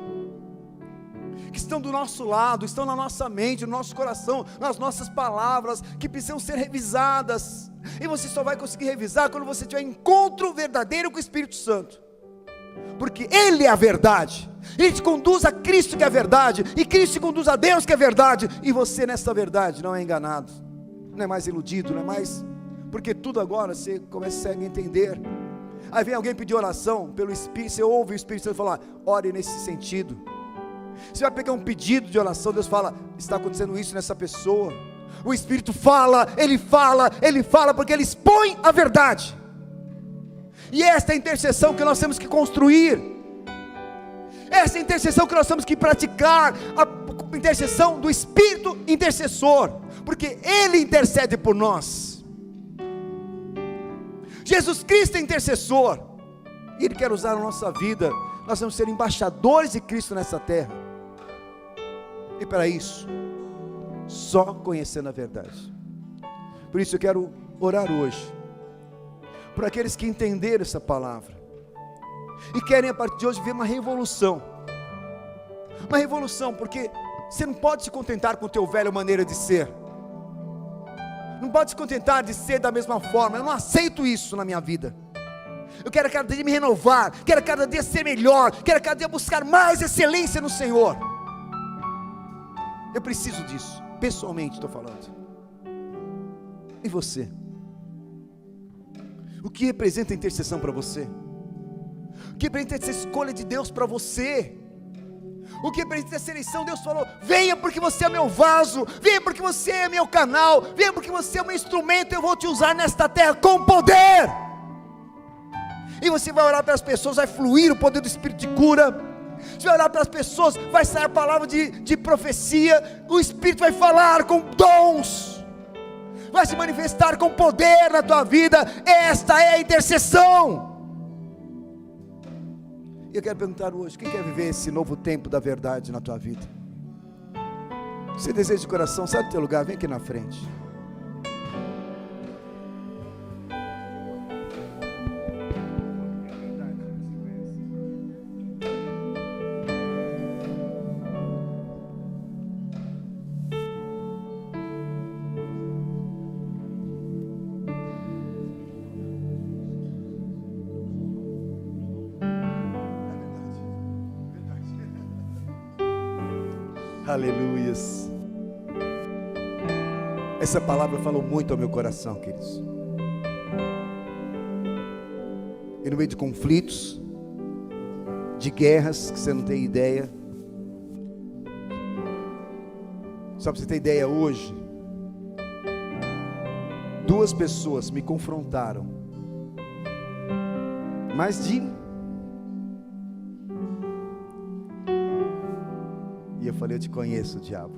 que estão do nosso lado, estão na nossa mente, no nosso coração, nas nossas palavras, que precisam ser revisadas. E você só vai conseguir revisar quando você tiver encontro verdadeiro com o Espírito Santo, porque Ele é a verdade. Ele te conduz a Cristo, que é a verdade, e Cristo te conduz a Deus, que é a verdade. E você nessa verdade não é enganado, não é mais iludido, não é mais, porque tudo agora você começa a entender. Aí vem alguém pedir oração pelo Espírito, você ouve o Espírito Santo falar: ore nesse sentido. Você vai pegar um pedido de oração, Deus fala: está acontecendo isso nessa pessoa. O Espírito fala, Ele fala, porque Ele expõe a verdade. E esta é a intercessão que nós temos que construir, essa é a intercessão que nós temos que praticar, a intercessão do Espírito intercessor, porque Ele intercede por nós. Jesus Cristo é intercessor, e Ele quer usar a nossa vida. Nós vamos ser embaixadores de Cristo nessa terra, e para isso, só conhecendo a verdade. Por isso eu quero orar hoje por aqueles que entenderam essa palavra e querem a partir de hoje ver uma revolução, porque você não pode se contentar com a tua velha maneira de ser, não pode se contentar de ser da mesma forma. Eu não aceito isso na minha vida. Eu quero cada dia me renovar, quero cada dia ser melhor, quero cada dia buscar mais excelência no Senhor. Eu preciso disso, pessoalmente estou falando. E você? O que representa a intercessão para você? O que representa essa escolha de Deus para você? O que representa essa eleição? Deus falou: venha porque você é meu vaso, venha porque você é meu canal, venha porque você é meu instrumento, eu vou te usar nesta terra com poder. E você vai orar para as pessoas, vai fluir o poder do Espírito de cura. Você vai orar para as pessoas, vai sair a palavra de profecia, o Espírito vai falar com dons, vai se manifestar com poder na tua vida. Esta é a intercessão. E eu quero perguntar hoje: quem quer viver esse novo tempo da verdade na tua vida? Você deseja de coração, sai do teu lugar, vem aqui na frente. Aleluias. Essa palavra falou muito ao meu coração, queridos. E no meio de conflitos, de guerras que você não tem ideia. Só para você ter ideia, hoje 2 pessoas me confrontaram. E eu falei: eu te conheço, diabo.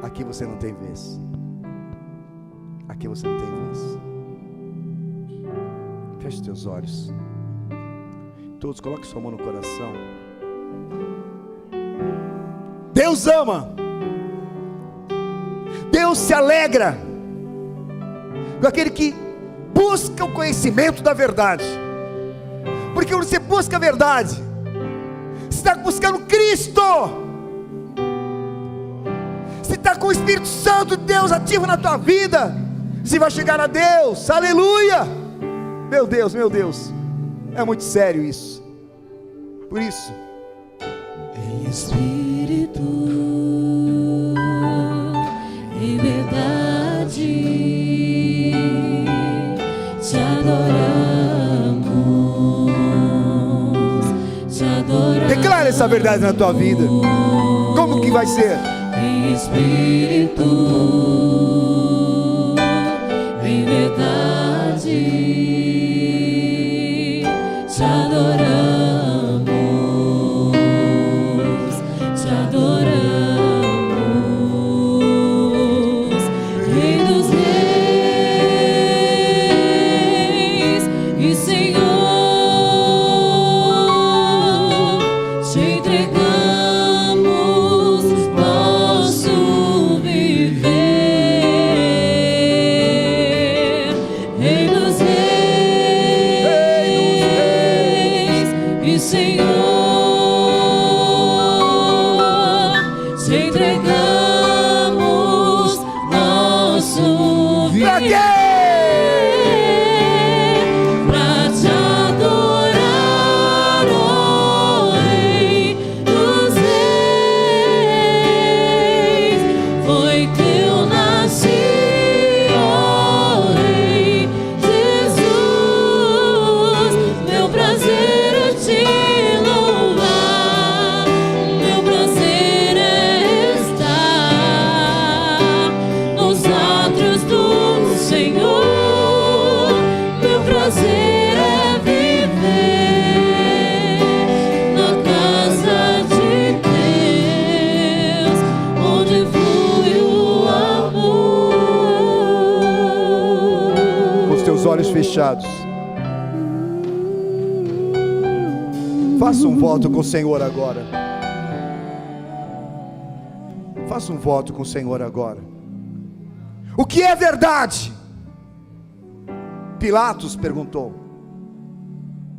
Aqui você não tem vez. Aqui você não tem vez. Feche os teus olhos. Todos, coloque sua mão no coração. Deus ama. Deus se alegra com aquele que busca o conhecimento da verdade. Porque quando você busca a verdade, você está buscando Cristo. Você está com o Espírito Santo de Deus ativo na tua vida. Você vai chegar a Deus. Aleluia. Meu Deus, meu Deus. É muito sério isso. Por isso, em espírito, em verdade, te adoramos. Declara essa verdade na tua vida. Como que vai ser? Em espírito, em verdade, te adoramos, te adoramos, Rei dos Reis e Senhor. Te entregamos nosso viver, Rei dos Reis e Senhor. Te entregamos nosso viver. Pra quê? Olhos fechados, faça um voto com o Senhor agora. Faça Faça um voto com o Senhor agora. O que é verdade? Pilatos perguntou,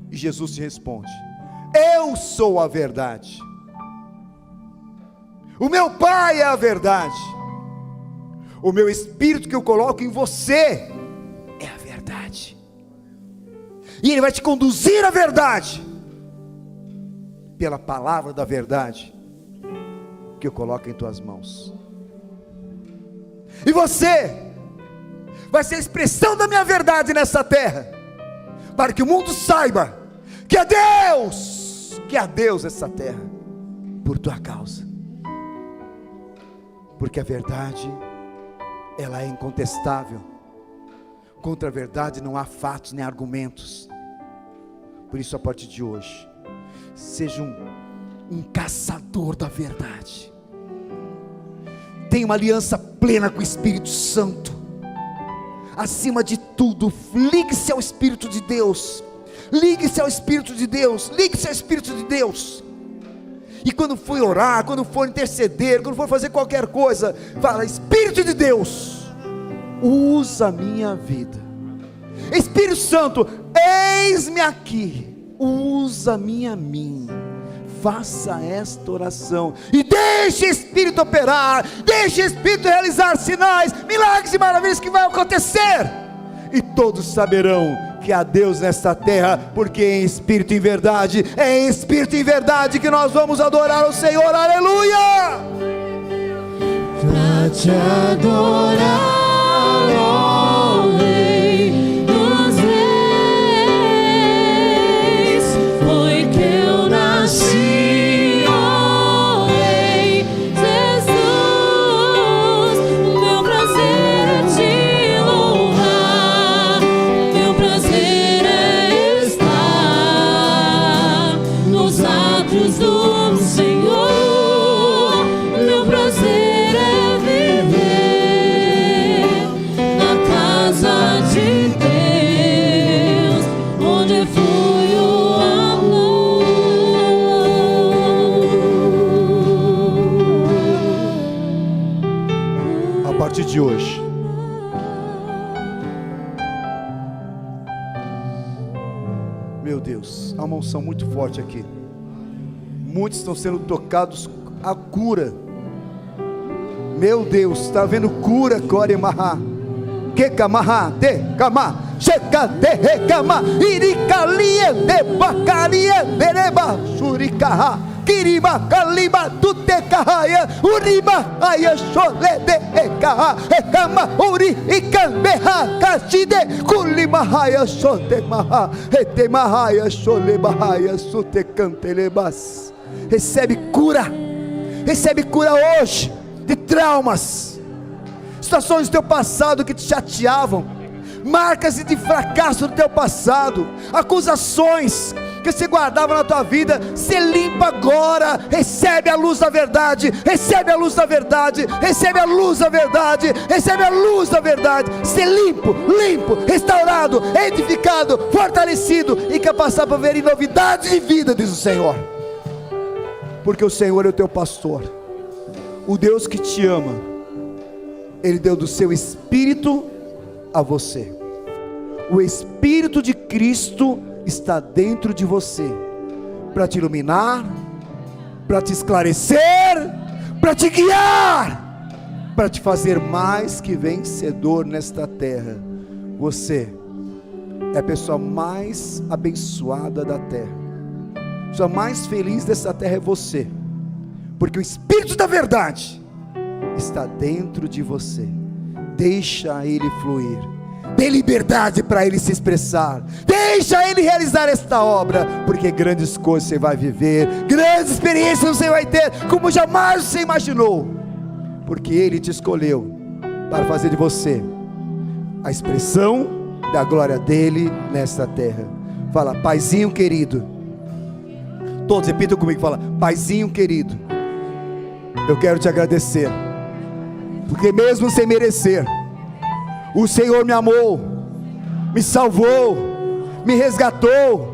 e Jesus te responde: eu sou a verdade. O meu Pai é a verdade. O meu Espírito que eu coloco em você é a verdade. E Ele vai te conduzir à verdade, pela palavra da verdade que eu coloco em tuas mãos. E você vai ser a expressão da minha verdade nessa terra, para que o mundo saiba que é Deus essa terra, por tua causa. Porque a verdade, ela é incontestável. Contra a verdade não há fatos nem argumentos. Por isso, a partir de hoje, seja um caçador da verdade. Tenha uma aliança plena com o Espírito Santo. Acima de tudo, ligue-se ao Espírito de Deus. Ligue-se ao Espírito de Deus. Ligue-se ao Espírito de Deus. E quando for orar, quando for interceder, quando for fazer qualquer coisa, fala: Espírito de Deus, usa a minha vida. Espírito Santo, eis-me aqui, usa-me a mim. Faça esta oração e deixe o Espírito operar, deixe o Espírito realizar sinais, milagres e maravilhas que vai acontecer, e todos saberão que há Deus nesta terra, porque em espírito e em verdade, é em espírito e em verdade que nós vamos adorar o Senhor. Aleluia! Pra te adorar, ó Rei dos Reis, foi que eu nasci, ó Rei Jesus. Meu prazer é te louvar, meu prazer é estar nos átrios do Senhor. Meu prazer é viver na casa de Deus, onde flui o amor. A partir de hoje, meu Deus, há uma unção muito forte aqui. Muitos estão sendo tocados a cura. Meu Deus, está havendo cura. Coremaha, Kekamaha, Tekama, Shekaterrekama, Irikalie, Debacarie, Bereba, Shurikaha, Kirima, Kalima, Tutekahaya, Urima, Ayashole, Ekaha, Ekama, Uri, Ikambeha, Kashide, Kulimahaya, Sotemaha, Etemahaya, Sholebahaya, Sutecantelebas. Recebe cura hoje de traumas, situações do teu passado que te chateavam, marcas de fracasso do teu passado, acusações que se guardavam na tua vida. Se limpa agora, recebe a luz da verdade, recebe a luz da verdade, recebe a luz da verdade, recebe a luz da verdade. Se limpo, restaurado, edificado, fortalecido e capacitado para ver em novidade de vida, diz o Senhor. Porque o Senhor é o teu pastor, o Deus que te ama. Ele deu do seu Espírito a você. O Espírito de Cristo está dentro de você, para te iluminar, para te esclarecer, para te guiar, para te fazer mais que vencedor nesta terra. Você é a pessoa mais abençoada da terra. A pessoa mais feliz dessa terra é você, porque o Espírito da verdade está dentro de você. Deixa ele fluir, dê liberdade para ele se expressar, deixa ele realizar esta obra, porque grandes coisas você vai viver, grandes experiências você vai ter, como jamais você imaginou, porque ele te escolheu para fazer de você a expressão da glória dele nesta terra. Fala: Paizinho querido. Todos repitam comigo, fala: Paizinho querido, eu quero te agradecer, porque mesmo sem merecer, o Senhor me amou, me salvou, me resgatou,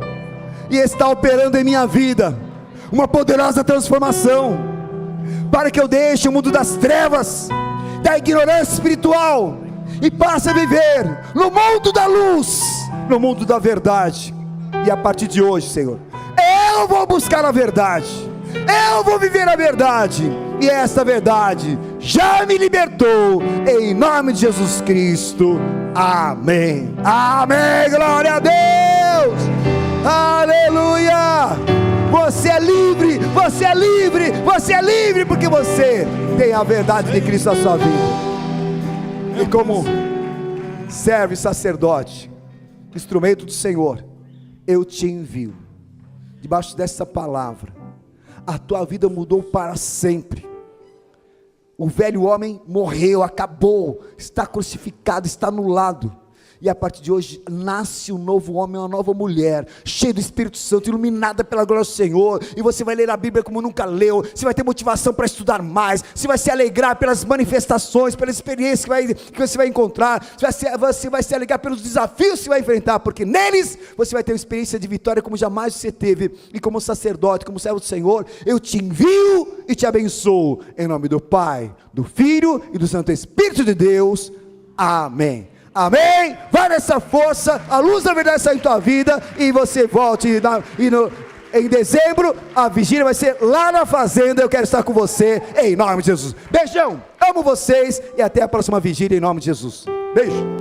e está operando em minha vida uma poderosa transformação. para que eu deixe o mundo das trevas, da ignorância espiritual, e passe a viver no mundo da luz, no mundo da verdade. E a partir de hoje, Senhor, eu vou buscar a verdade, eu vou viver a verdade, e esta verdade já me libertou, em nome de Jesus Cristo, amém, amém, glória a Deus, aleluia. Você é livre, você é livre, você é livre, porque você tem a verdade de Cristo na sua vida. E como servo e sacerdote, instrumento do Senhor, eu te envio, debaixo dessa palavra, a tua vida mudou para sempre. O velho homem morreu, acabou, está crucificado, está anulado. E a partir de hoje nasce um novo homem, uma nova mulher, cheio do Espírito Santo, iluminada pela glória do Senhor. E você vai ler a Bíblia como nunca leu. Você vai ter motivação para estudar mais. Você vai se alegrar pelas manifestações, pela experiência que você vai encontrar. Você vai se alegrar pelos desafios que você vai enfrentar, porque neles você vai ter uma experiência de vitória como jamais você teve. E como sacerdote, como servo do Senhor, eu te envio e te abençoo, em nome do Pai, do Filho e do Santo Espírito de Deus, amém. Amém, vai nessa força, a luz da verdade sai em tua vida, e você volte, em dezembro, a vigília vai ser lá na fazenda, eu quero estar com você, em nome de Jesus. Beijão, amo vocês, e até a próxima vigília, em nome de Jesus. Beijo.